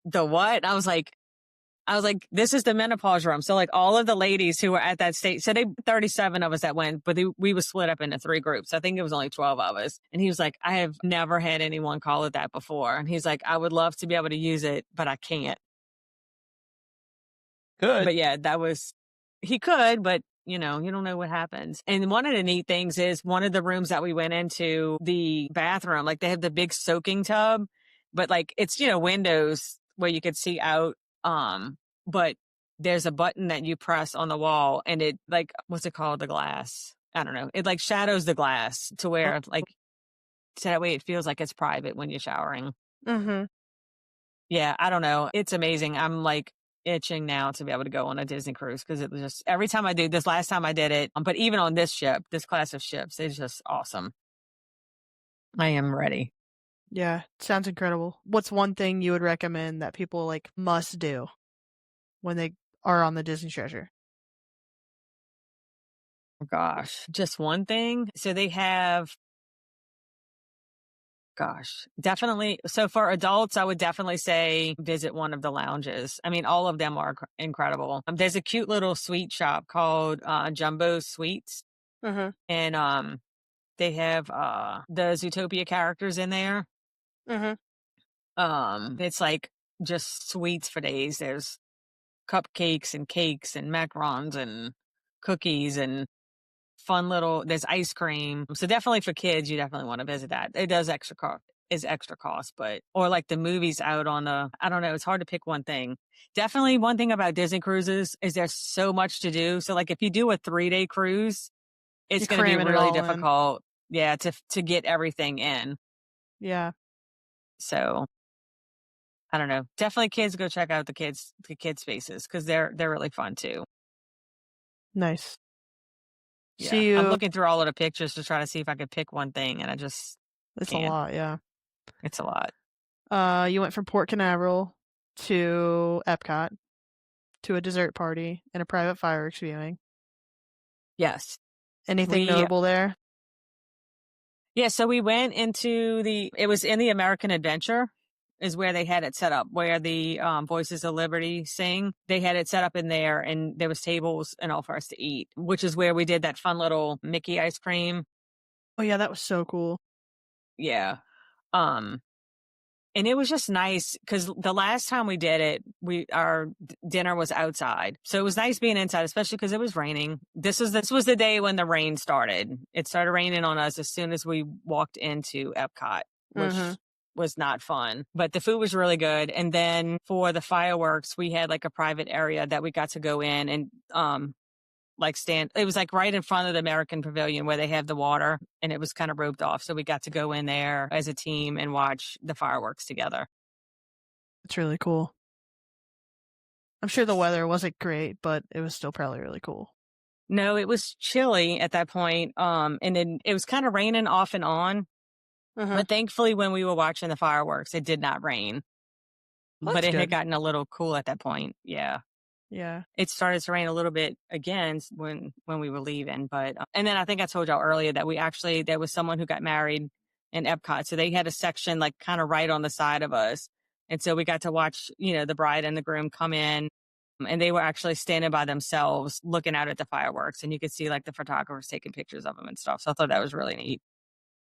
the what? I was like, this is the menopause room. So like all of the ladies who were at that state, so 37 of us that went, but we were split up into 3 groups. I think it was only 12 of us. And he was like, I have never had anyone call it that before. And he's like, I would love to be able to use it, but I can't. Good. But yeah, he could, but you don't know what happens. And one of the neat things is one of the rooms that we went into, the bathroom, like they have the big soaking tub, but like it's, windows where you could see out. But there's a button that you press on the wall and it like, what's it called? The glass. I don't know. It like shadows the glass to where like, so that way it feels like it's private when you're showering. Mm-hmm. Yeah. I don't know. It's amazing. I'm like itching now to be able to go on a Disney cruise because it was just every time I do this, last time I did it, but even on this class of ships, it's just awesome. I am ready. Yeah, sounds incredible. What's one thing you would recommend that people like must do when they are on the Disney Treasure? Oh, gosh, just one thing. So they have, definitely. So for adults, I would definitely say visit one of the lounges. I mean, all of them are incredible. There's a cute little sweet shop called Jumbo Sweets. Mm-hmm. And they have the Zootopia characters in there. Mm-hmm. It's like just sweets for days. There's cupcakes and cakes and macarons and cookies and there's ice cream. So definitely for kids, you definitely want to visit that. It does extra cost, but, or like the movies out on I don't know. It's hard to pick one thing. Definitely one thing about Disney cruises is there's so much to do. So like if you do a 3-day cruise, it's going to be really difficult. Yeah. To get everything in. Yeah. So I don't know. Definitely kids go check out the kids spaces because they're really fun too. Nice. Yeah. I'm looking through all of the pictures to try to see if I could pick one thing, and I just it's can't. a lot. Yeah. It's a lot. You went from Port Canaveral to Epcot, to a dessert party, and a private fireworks viewing. Yes. Anything notable there? Yeah, so we went into it was in the American Adventure is where they had it set up, where the Voices of Liberty sing. They had it set up in there, and there was tables and all for us to eat, which is where we did that fun little Mickey ice cream. Oh yeah, that was so cool. Yeah. And it was just nice because the last time we did it, our dinner was outside. So it was nice being inside, especially because it was raining. This was the day when the rain started. It started raining on us as soon as we walked into Epcot, which was not fun. But the food was really good. And then for the fireworks, we had like a private area that we got to go in and it was like right in front of the American Pavilion where they have the water, and it was kind of roped off. So we got to go in there as a team and watch the fireworks together. It's really cool. I'm sure the weather wasn't great, but it was still probably really cool. No, it was chilly at that point. And then it was kind of raining off and on. But thankfully, when we were watching the fireworks, it did not rain. Well, but it good. had gotten a little cool at that point. Yeah. Yeah. It started to rain a little bit again when we were leaving. But, and then I think I told y'all earlier that there was someone who got married in Epcot. So they had a section like kind of right on the side of us. And so we got to watch, the bride and the groom come in, and they were actually standing by themselves looking out at the fireworks, and you could see like the photographers taking pictures of them and stuff. So I thought that was really neat.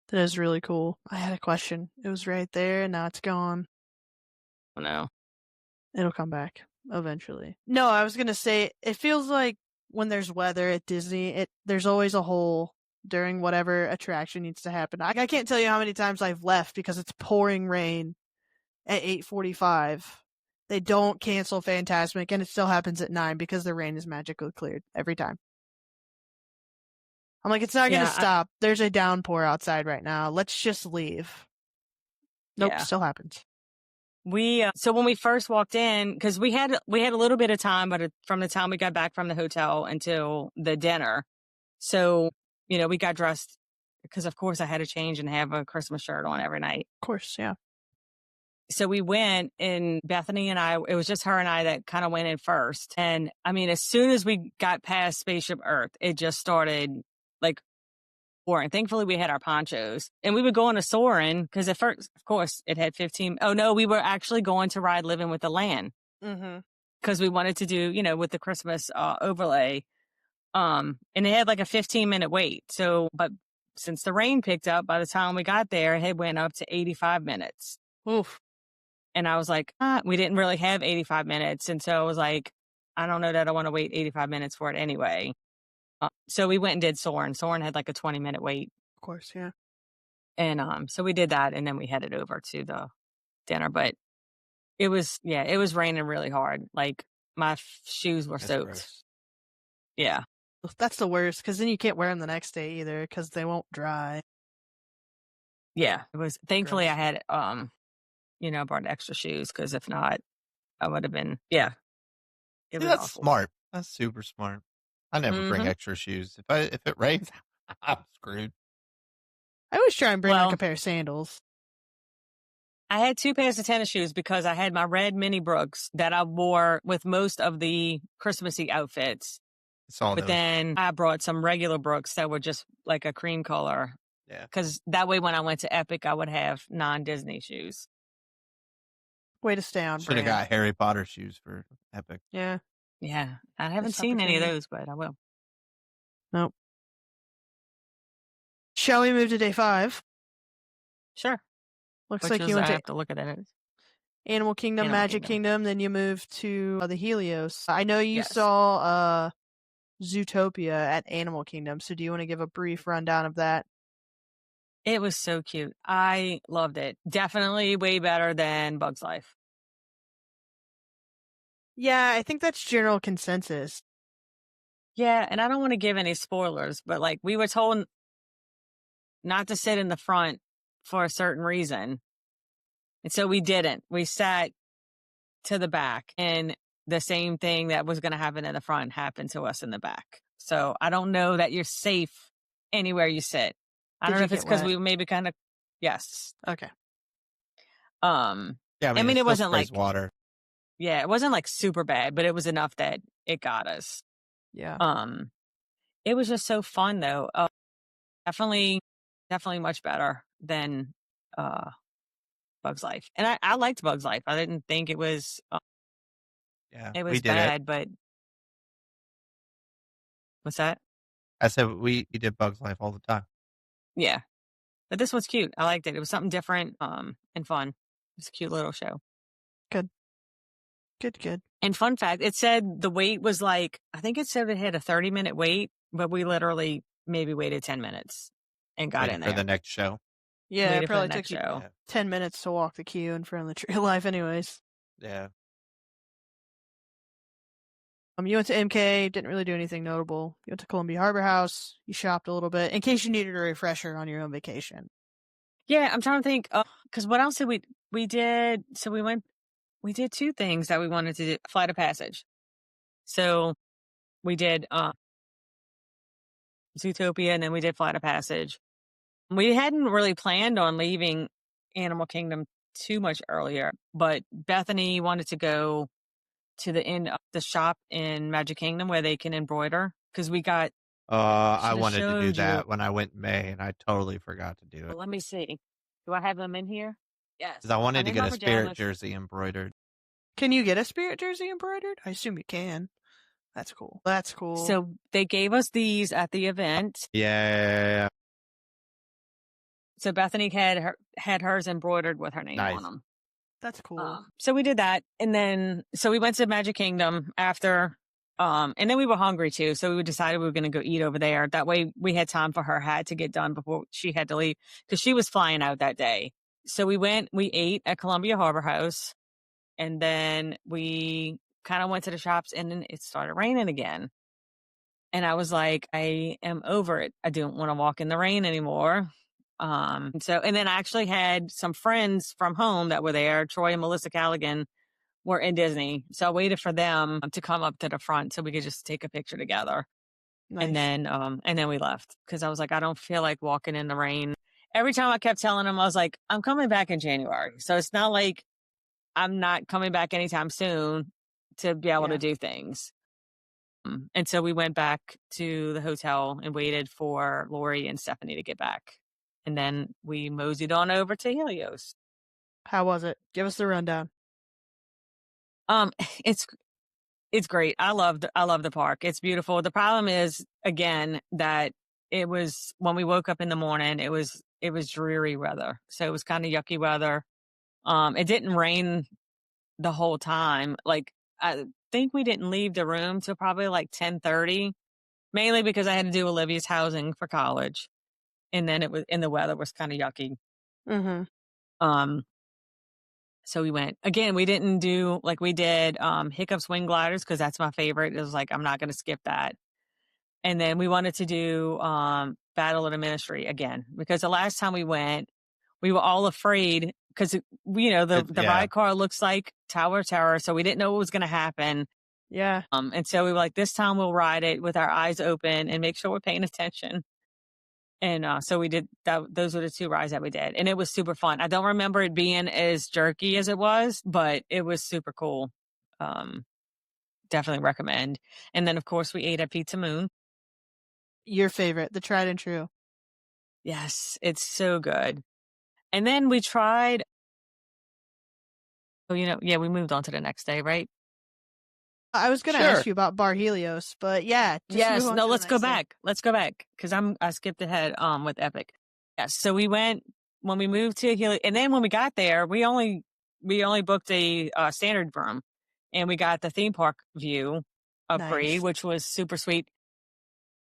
That is really cool. I had a question. It was right there, and now it's gone. Oh no. It'll come back eventually. No, I was going to say, it feels like when there's weather at Disney, there's always a hole during whatever attraction needs to happen. I can't tell you how many times I've left because it's pouring rain at 8:45. They don't cancel Fantasmic, and it still happens at 9 because the rain is magically cleared every time. I'm like, it's not going to stop. There's a downpour outside right now. Let's just leave. Nope, still happens. So when we first walked in, because we had a little bit of time, but from the time we got back from the hotel until the dinner. So, we got dressed because of course I had to change and have a Christmas shirt on every night. Of course, yeah. So we went, and Bethany and I, it was just her and I that kind of went in first. And I mean, as soon as we got past Spaceship Earth, it just started like pouring. Thankfully, we had our ponchos, and we would go on to Soarin' because at first, of course, it had 15. Oh no, we were actually going to ride Living with the Land because we wanted to do, with the Christmas overlay. And it had like a 15-minute wait. So, but since the rain picked up, by the time we got there, it had went up to 85 minutes. Oof. And I was like, we didn't really have 85 minutes. And so I was like, I don't know that I want to wait 85 minutes for it anyway. So we went and did Soarin'. Soarin' had like a 20-minute wait. Of course, yeah. And so we did that, and then we headed over to the dinner. But it was raining really hard. Like my shoes were soaked. Gross. Yeah. That's the worst, because then you can't wear them the next day either because they won't dry. Yeah, it was. Thankfully, gross. I had brought extra shoes, because if not, I would have been. Yeah, that's awful. Smart. That's super smart. I never bring extra shoes. If it rains, I'm screwed. I always try and bring like a pair of sandals. I had 2 pairs of tennis shoes because I had my red mini Brooks that I wore with most of the Christmassy outfits. But then I brought some regular Brooks that were just like a cream color. Yeah. Because that way when I went to Epic, I would have non-Disney shoes. Way to stay on brand. Should have got Harry Potter shoes for Epic. Yeah. Yeah. I haven't seen any of those, but I will. Nope. Shall we move to day 5? Sure. Looks like you went to have to look at it. Animal Kingdom, Magic Kingdom, then you moved to the Helios. I know you saw Zootopia at Animal Kingdom, so do you want to give a brief rundown of that? It was so cute. I loved it. Definitely way better than Bug's Life. Yeah, I think that's general consensus. Yeah, and I don't want to give any spoilers, but like we were told not to sit in the front for a certain reason. And so we didn't. We sat to the back, and the same thing that was going to happen in the front happened to us in the back. So I don't know that you're safe anywhere you sit. I don't know if it's because we maybe kind of, yes. Okay. Yeah, I mean it wasn't like water. Yeah, it wasn't like super bad, but it was enough that it got us. Yeah. It was just so fun though. Definitely much better than uh Bug's Life. And I liked Bug's Life. I didn't think Yeah, it we was did it. bad, but what's that? I said we did Bugs Life all the time. Yeah. But this was cute. I liked it. It was something different, and fun. It's a cute little show. Good. Good. And fun fact, it said the wait was like, I think it said it had a 30-minute wait, but we literally maybe waited 10 minutes and got Waiting in for the there. next show. Yeah, it Waited for the probably next took you show. Yeah. 10 minutes to walk the queue in front of the Tree of Life anyways. Yeah. You went to MK, didn't really do anything notable. You went to Columbia Harbor House, you shopped a little bit, in case you needed a refresher on your own vacation. Yeah, I'm trying to think, because what else did we did? So we did two things that we wanted to do. Flight of Passage. So we did Zootopia, and then we did Flight of Passage. We hadn't really planned on leaving Animal Kingdom too much earlier, but Bethany wanted to go to the end of the shop in Magic Kingdom where they can embroider, because we got. I Should have wanted to do showed you. that when I went in May, and I totally forgot to do it Well, let me see. Do I have them in here? Yes. because I wanted I'm to in get my a Spirit pajamas. jersey embroidered. Can you get a Spirit jersey embroidered? I assume you can. That's cool. That's cool. So they gave us these at the event. Yeah. So Bethany had hers embroidered with her name Nice. on them. That's cool. So we did that, and then so we went to Magic Kingdom after, and then we were hungry too, so we decided we were going to go eat over there. That way, we had time for her hat to get done before she had to leave, because she was flying out that day. So we ate at Columbia Harbor House, and then we kind of went to the shops, and then it started raining again. And I was like, I am over it. I don't want to walk in the rain anymore. And then I actually had some friends from home that were there. Troy and Melissa Callaghan were in Disney. So I waited for them to come up to the front so we could just take a picture together. Nice. And then we left, because I was like, I don't feel like walking in the rain. Every time I kept telling them, I was like, I'm coming back in January. So it's not like I'm not coming back anytime soon to be able to do things. And so we went back to the hotel and waited for Lori and Stephanie to get back. And then we moseyed on over to Helios. How was it? Give us the rundown. It's great. I love the park. It's beautiful. The problem is, again, that it was, when we woke up in the morning, it was dreary weather. So it was kind of yucky weather. It didn't rain the whole time. Like, I think we didn't leave the room till probably like 10:30, mainly because I had to do Olivia's housing for college. And then the weather was kind of yucky. Mm-hmm. So we went again. We didn't do, like, we did Hiccup Swing Gliders, because that's my favorite. It was like, I'm not going to skip that. And then we wanted to do Battle of the Ministry again, because the last time we went, we were all afraid, because the ride car looks like Tower of Terror, so we didn't know what was going to happen. Yeah. And so we were like, this time we'll ride it with our eyes open and make sure we're paying attention. And so we did that. Those were the two rides that we did. And it was super fun. I don't remember it being as jerky as it was, but it was super cool. Definitely recommend. And then, of course, we ate at Pizza Moon. Your favorite, the tried and true. Yes, it's so good. And then we tried. Oh, we moved on to the next day, right? I was going to ask you about Bar Helios, but yeah. Yes. No, let's go back. Let's go back, because I skipped ahead with Epic. Yes. So we went when we moved to Helios, and then when we got there, we only booked a standard room, and we got the theme park view upgrade, which was super sweet.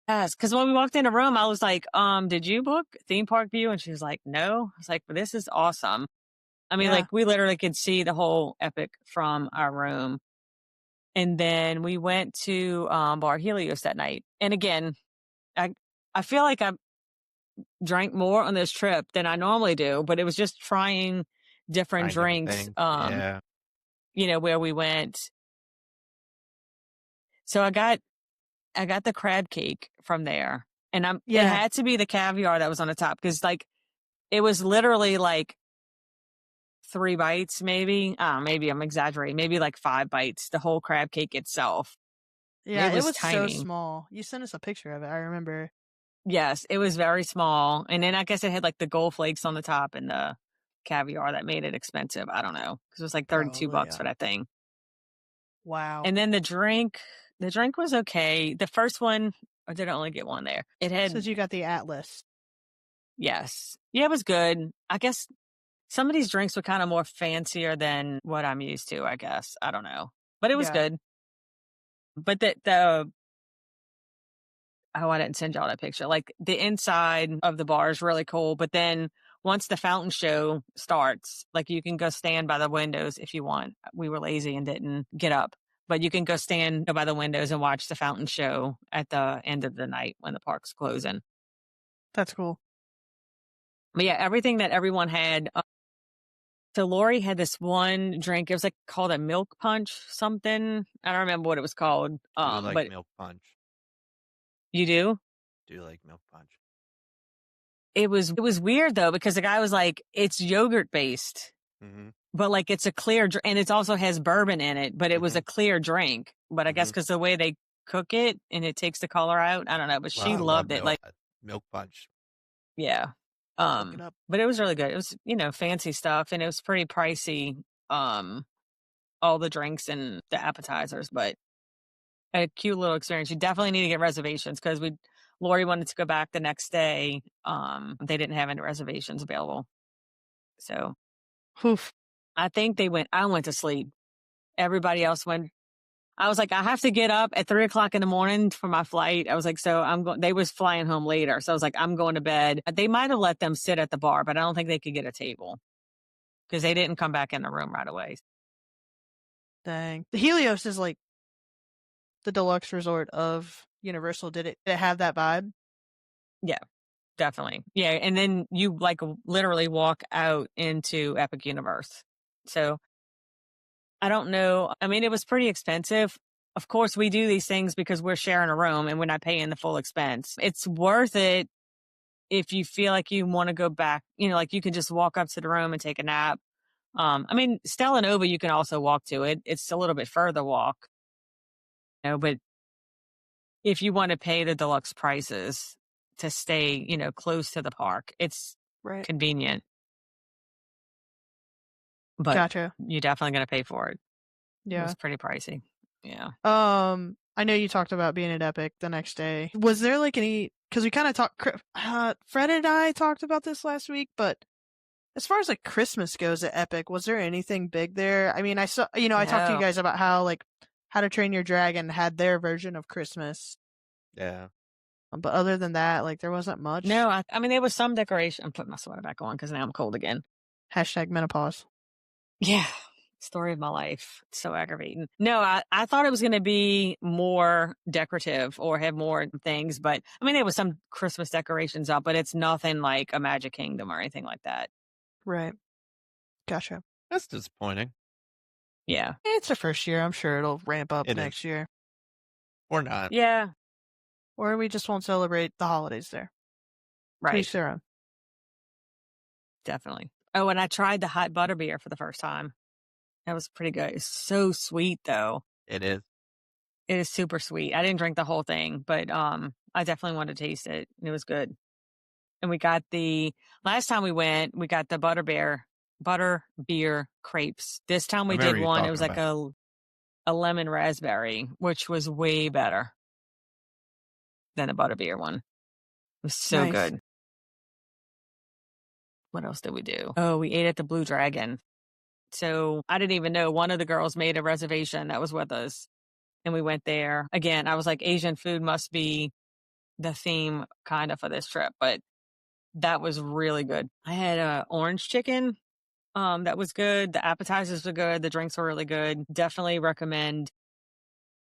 Yes, because when we walked in the room, I was like, did you book theme park view? And she was like, no. I was like, but this is awesome. I mean, like, we literally could see the whole Epic from our room. And then we went to Bar Helios that night. And again, I feel like I drank more on this trip than I normally do, but it was just trying different drinks, where we went. So I got the crab cake from there. And it had to be the caviar that was on the top, because, like, it was literally like 3 bites, maybe. Maybe I'm exaggerating. Maybe like 5 bites. The whole crab cake itself. Yeah, It it was was so tiny. small. You sent us a picture of it. I remember. Yes, it was very small. And then I guess it had like the gold flakes on the top and the caviar that made it expensive. I don't know. Because it was like 32 Probably, bucks yeah. for that thing. Wow. And then the drink was okay. The first one, or did I only get one there? It had, Since you got the Atlas. yes. Yeah, it was good. I guess some of these drinks were kind of more fancier than what I'm used to, I guess. I don't know. But it was Yeah. good. But oh, I didn't send y'all that picture. Like the inside of the bar is really cool. But then once the fountain show starts, like you can go stand by the windows if you want. We were lazy and didn't get up, but you can go stand by the windows and watch the fountain show at the end of the night when the park's closing. That's cool. But yeah, everything that everyone had. So Lori had this one drink. It was like called a milk punch something. I don't remember what it was called. Do like But milk punch. you do? Do like milk punch. It was weird though, because the guy was like, it's yogurt based, Mm-hmm. but like it's a clear, and it also has bourbon in it, but it was a clear drink. But I guess because the way they cook it and it takes the color out, I don't know, but Well, she I loved love it. Like, milk punch. yeah. Look it up. But it was really good. It was, fancy stuff, and it was pretty pricey. All the drinks and the appetizers, but a cute little experience. You definitely need to get reservations because Lori wanted to go back the next day. They didn't have any reservations available. So Oof. I think I went to sleep. Everybody else went. I was like, I have to get up at 3:00 in the morning for my flight. I was like, so I'm going, they was flying home later. So I was like, I'm going to bed. They might have let them sit at the bar, but I don't think they could get a table because they didn't come back in the room right away. Dang. The Helios is like the deluxe resort of Universal. Did it have that vibe? Yeah, definitely. Yeah. And then you like literally walk out into Epic Universe. So I don't know. I mean, it was pretty expensive. Of course, we do these things because we're sharing a room and we're not paying the full expense. It's worth it if you feel like you want to go back, like you can just walk up to the room and take a nap. I mean, Stella Nova, you can also walk to it. It's a little bit further walk, but if you want to pay the deluxe prices to stay, close to the park, it's Right. convenient. But Gotcha. you're definitely going to pay for it. It Yeah. was pretty pricey. Yeah. I know you talked about being at Epic the next day. Was there like any, because we kind of talked, Fred and I talked about this last week, but as far as like Christmas goes at Epic, was there anything big there? I mean, I saw, I talked to you No. guys about how like How to Train Your Dragon had their version of Christmas. Yeah. But other than that, like there wasn't much. No, I mean, there was some decoration. I'm putting my sweater back on because now I'm cold again. #menopause. Yeah. Story of my life. It's so aggravating. No, I thought it was going to be more decorative or have more things, but I mean, there was some Christmas decorations up, but it's nothing like a Magic Kingdom or anything like that. Right. Gotcha. That's disappointing. Yeah. It's the first year. I'm sure it'll ramp up next year. Or not. Yeah. Or we just won't celebrate the holidays there. Right. To each their own. Definitely. Oh, and I tried the hot butterbeer for the first time. That was pretty good. It's so sweet though. It is. It is super sweet. I didn't drink the whole thing, but I definitely wanted to taste it. It was good. And we got last time we went, we got the butter beer crepes. This time we did one. It was like a lemon raspberry, which was way better than the butterbeer one. It was so good. What else did we do? Oh, we ate at the Blue Dragon. So I didn't even know. One of the girls made a reservation that was with us. And we went there. Again, I was like, Asian food must be the theme kind of for this trip. But that was really good. I had orange chicken. That was good. The appetizers were good. The drinks were really good. Definitely recommend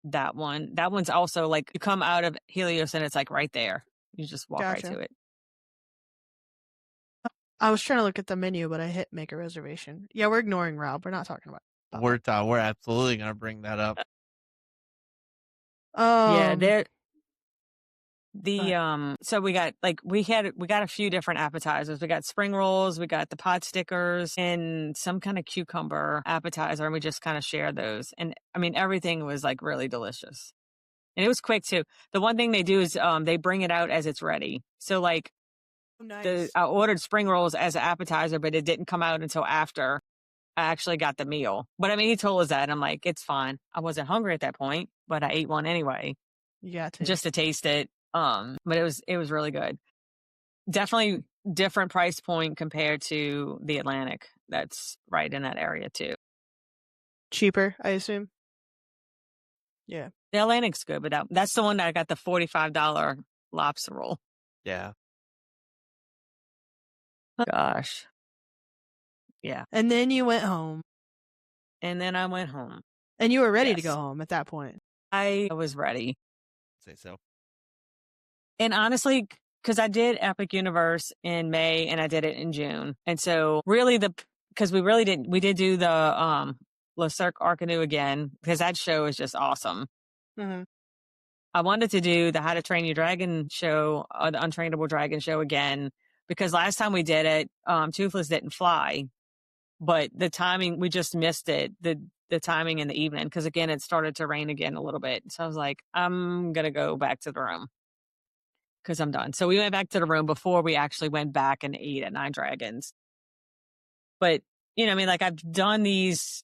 that one. That one's also like you come out of Helios and it's like right there. You just walk right to it. I was trying to look at the menu, but I hit make a reservation. Yeah, we're ignoring Rob. We're not talking about that. We're absolutely going to bring that up. Yeah, So we got a few different appetizers. We got spring rolls, we got the pot stickers, and some kind of cucumber appetizer, and we just kind of shared those. And I mean, everything was like really delicious. And it was quick too. The one thing they do is they bring it out as it's ready. So like Nice. I ordered spring rolls as an appetizer, but it didn't come out until after I actually got the meal. But I mean, he told us that, and I'm like, it's fine. I wasn't hungry at that point, but I ate one anyway. You got to. Just to taste it. But it was really good. Definitely different price point compared to the Atlantic. That's right in that area too. Cheaper, I assume. Yeah. The Atlantic's good, but that's the one that I got the $45 lobster roll. Yeah. Gosh. Yeah. And then you went home. And then I went home. And you were ready to Yes. go home at that point. I was ready. Say so. And honestly, because I did Epic Universe in May and I did it in June. And so really because we did do the Le Cirque Arcanu again, because that show is just awesome. Mm-hmm. I wanted to do the How to Train Your Dragon show, the Untrainable Dragon show again, because last time we did it, Toothless didn't fly, but the timing, we just missed it, the timing in the evening, because again, it started to rain again a little bit. So I was like, I'm going to go back to the room because I'm done. So we went back to the room before we actually went back and ate at Nine Dragons. But, you know, I mean, like I've done these,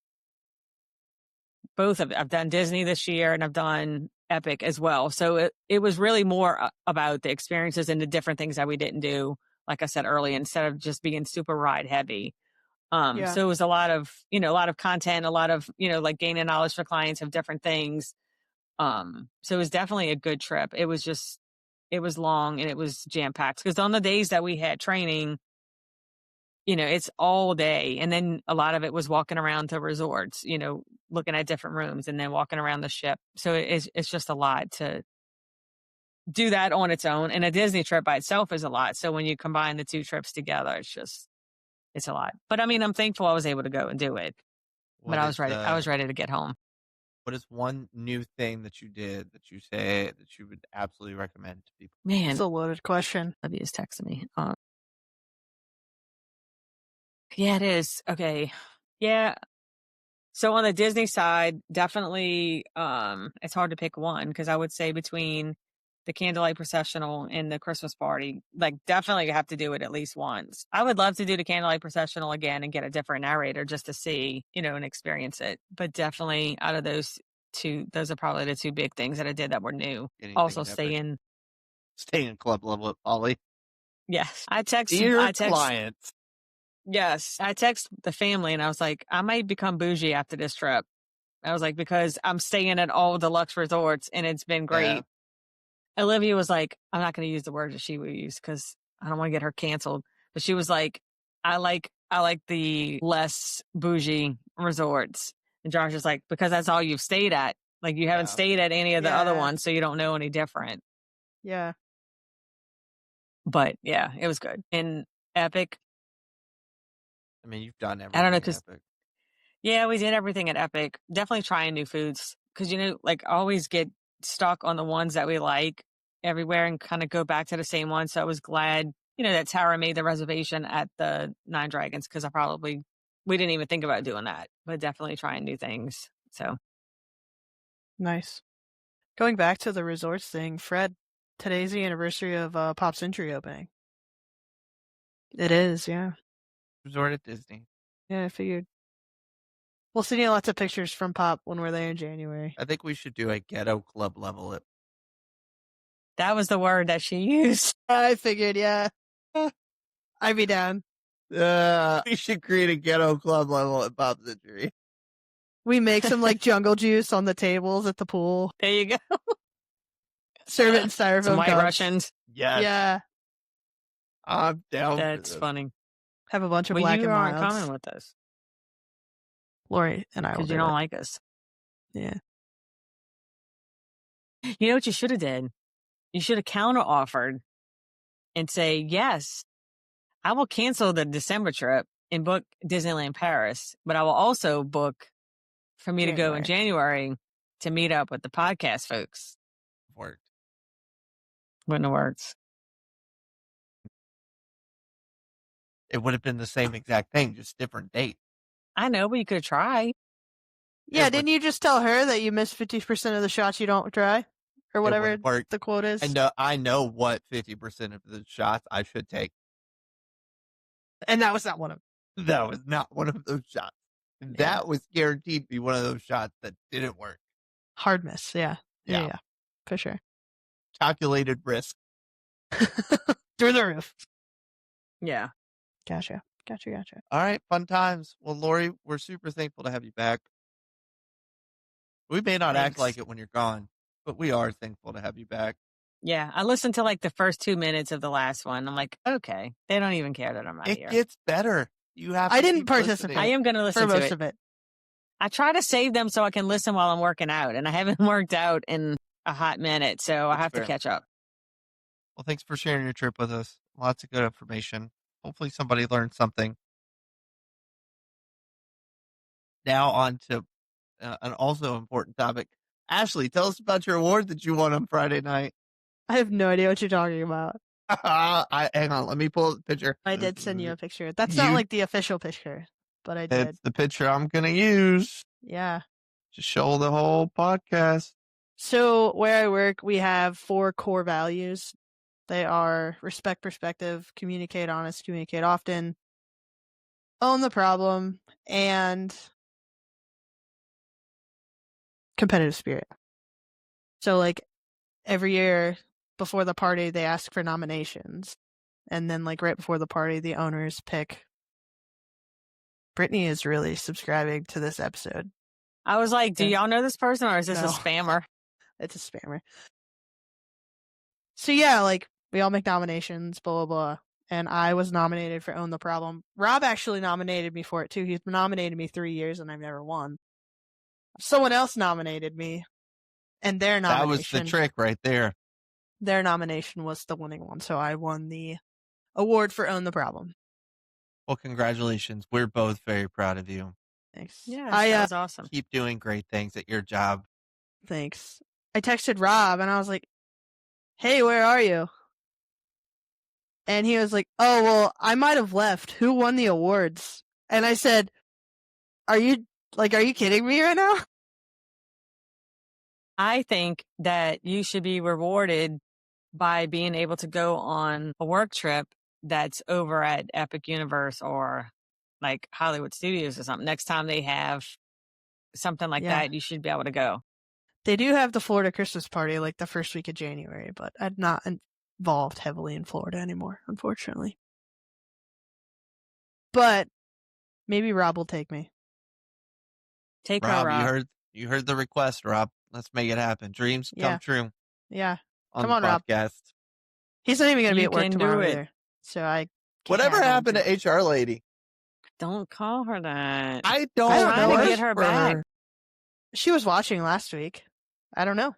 I've done Disney this year and I've done Epic as well. So it was really more about the experiences and the different things that we didn't do, like I said earlier, instead of just being super ride heavy. Yeah. So it was a lot of content, a lot of, like gaining knowledge for clients of different things. So it was definitely a good trip. It was long and it was jam packed because on the days that we had training, it's all day. And then a lot of it was walking around to resorts, looking at different rooms and then walking around the ship. So it's just a lot to do that on its own. And a Disney trip by itself is a lot. So when you combine the two trips together, it's a lot. But I mean, I'm thankful I was able to go and do it. But I was ready. I was ready to get home. What is one new thing that you did that you say that you would absolutely recommend to people? Man, it's a loaded question. Libby is texting me. Yeah, it is. Okay. Yeah. So on the Disney side, definitely, it's hard to pick one because I would say between the Candlelight Processional and the Christmas party, like definitely have to do it at least once. I would love to do the Candlelight Processional again and get a different narrator just to see, and experience it. But definitely out of those two, those are probably the two big things that I did that were new. Anything Also staying club level at Polly. Yes. I text clients. Yes. I text the family and I was like, I might become bougie after this trip. I was like, because I'm staying at all the luxe resorts and it's been great. Yeah. Olivia was like, I'm not going to use the word that she would use because I don't want to get her canceled. But she was like, I like the less bougie resorts. And Josh is like, because that's all you've stayed at. Like you haven't stayed at any of the other ones, so you don't know any different. Yeah. But yeah, it was good. And Epic. I mean, you've done everything. I don't know, because Epic. Yeah, we did everything at Epic. Definitely trying new foods because like I always get stuck on the ones that we like everywhere and kind of go back to the same ones. So I was glad, that Tara made the reservation at the Nine Dragons because we didn't even think about doing that, but definitely trying new things. So nice. Going back to the resorts thing, Fred, today's the anniversary of Pop Century opening. It is, yeah. Resort at Disney. Yeah, I figured. We'll send you lots of pictures from Pop when we're there in January. I think we should do a ghetto club level. That was the word that she used. I figured, yeah. I'd be down. We should create a ghetto club level at Pop Century. We make some like jungle juice on the tables at the pool. There you go. Serve it in styrofoam Some White cups. Russians. Yes. Yeah. I'm down. That's funny. Have a bunch of Well, black you and aren't milds. coming with us Lori and I will because do you don't it. like us. Yeah. You know what you should have did? You should have counter offered and say, yes, I will cancel the December trip and book Disneyland Paris, but I will also book for me to go in January to meet up with the podcast folks. Worked. Wouldn't have worked. It would have been the same exact thing, just different date. I know, but you could try. Yeah, It didn't you just tell her that you miss 50% of the shots you don't try? Or whatever wouldn't work. the quote is? I know what 50% of the shots I should take. And that was not one of them. That was not one of those shots. That was guaranteed to be one of those shots that didn't work. Hard miss, yeah. Yeah, for sure. Calculated risk. Through the roof. Yeah. Gotcha. All right, fun times. Well, Lori, we're super thankful to have you back. We may not act like it when you're gone, but we are thankful to have you back. Yeah, I listened to like the first 2 minutes of the last one. I'm like, okay, they don't even care that I'm not here. It gets better. You have. I to didn't keep participate. listening. I am going to listen for to most it. of it. I try to save them so I can listen while I'm working out, and I haven't worked out in a hot minute, so I have to catch up. Well, thanks for sharing your trip with us. Lots of good information. Hopefully somebody learned something. Now on to an also important topic. Ashley, tell us about your award that you won on Friday night. I have no idea what you're talking about. Hang on, let me pull the picture. I did send you a picture. That's not like the official picture, but I did. It's the picture I'm going to use. Yeah. To show the whole podcast. So where I work, we have 4 core values. They are respect perspective, communicate honest, communicate often, own the problem, and competitive spirit. So like every year before the party, they ask for nominations. And then like right before the party, the owners pick. Brittany is really subscribing to this episode. I was like, do y'all know this person or is this a spammer? It's a spammer. So yeah, like we all make nominations, blah, blah, blah. And I was nominated for Own the Problem. Rob actually nominated me for it too. He's nominated me 3 years and I've never won. Someone else nominated me and their nomination. That was the trick right there. Their nomination was the winning one. So I won the award for Own the Problem. Well, congratulations. We're both very proud of you. Thanks. Yeah, that was awesome. Keep doing great things at your job. Thanks. I texted Rob and I was like, hey, where are you? And he was like, oh, well, I might have left. Who won the awards? And I said, are you kidding me right now? I think that you should be rewarded by being able to go on a work trip that's over at Epic Universe or like Hollywood Studios or something. Next time they have something like that, you should be able to go. They do have the Florida Christmas party like the first week of January, but I'm not involved heavily in Florida anymore, unfortunately. But maybe Rob will take me. Take Rob. You heard the request, Rob. Let's make it happen. Dreams come true. Yeah. Come on, Rob. Podcast. He's not even going to be at work tomorrow either. So Whatever happened to HR lady? Don't call her that. I don't know. I'm trying to get her back. She was watching last week. I don't know.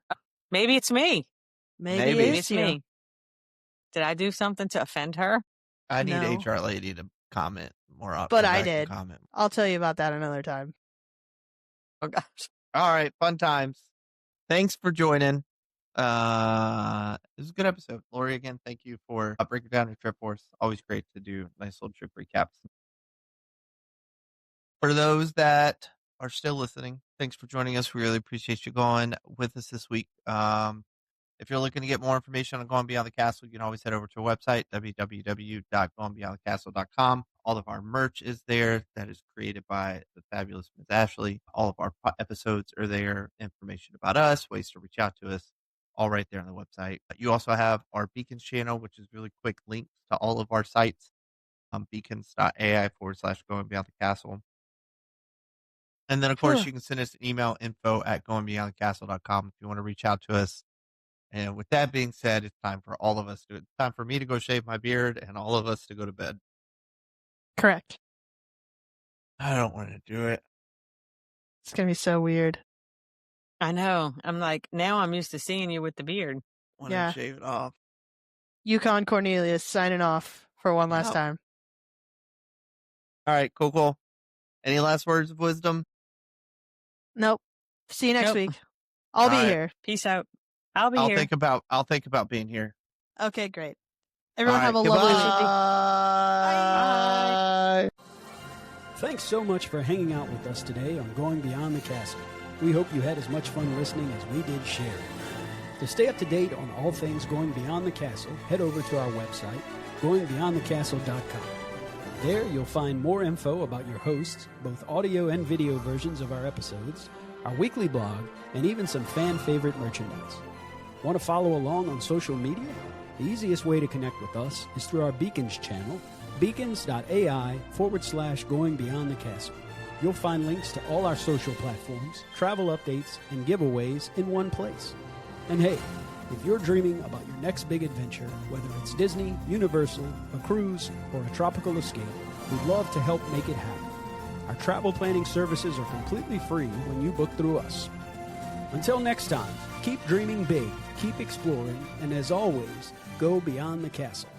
Maybe it's me. Maybe it's me. Did I do something to offend her? I need HR lady to comment more often. But I did. I'll tell you about that another time. Oh, gosh. All right. Fun times. Thanks for joining. This was a good episode. Lori, again, thank you for breaking down your trip for us. Always great to do nice little trip recaps. For those that are still listening, thanks for joining us. We really appreciate you going with us this week. If you're looking to get more information on Going Beyond the Castle, you can always head over to our website, www.goingbeyondthecastle.com. All of our merch is there. That is created by the fabulous Ms. Ashley. All of our episodes are there. Information about us, ways to reach out to us, all right there on the website. You also have our Beacons channel, which is really quick links to all of our sites. Beacons.ai/Going Beyond the Castle. And then, of course, you can send us an email, info@goingbeyondthecastle.com if you want to reach out to us. And with that being said, it's time for all of us it's time for me to go shave my beard and all of us to go to bed. Correct. I don't want to do it. It's going to be so weird. I know. I'm like, now I'm used to seeing you with the beard. I want to shave it off. Yukon Cornelius signing off for one last time. All right, cool. Any last words of wisdom? Nope. See you next week. I'll be here. Peace out. I'll be here. I'll think about being here. Okay, great. Everyone All have a right, lovely goodbye. week. Thanks so much for hanging out with us today on Going Beyond the Castle. We hope you had as much fun listening as we did sharing. To stay up to date on all things Going Beyond the Castle, head over to our website, goingbeyondthecastle.com. There you'll find more info about your hosts, both audio and video versions of our episodes, our weekly blog, and even some fan-favorite merchandise. Want to follow along on social media? The easiest way to connect with us is through our Beacons channel, beacons.ai/Going Beyond the Castle. You'll find links to all our social platforms, travel updates, and giveaways in one place. And hey, if you're dreaming about your next big adventure, whether it's Disney, Universal, a cruise, or a tropical escape, we'd love to help make it happen. Our travel planning services are completely free when you book through us. Until next time, keep dreaming big, keep exploring, and as always, go beyond the castle.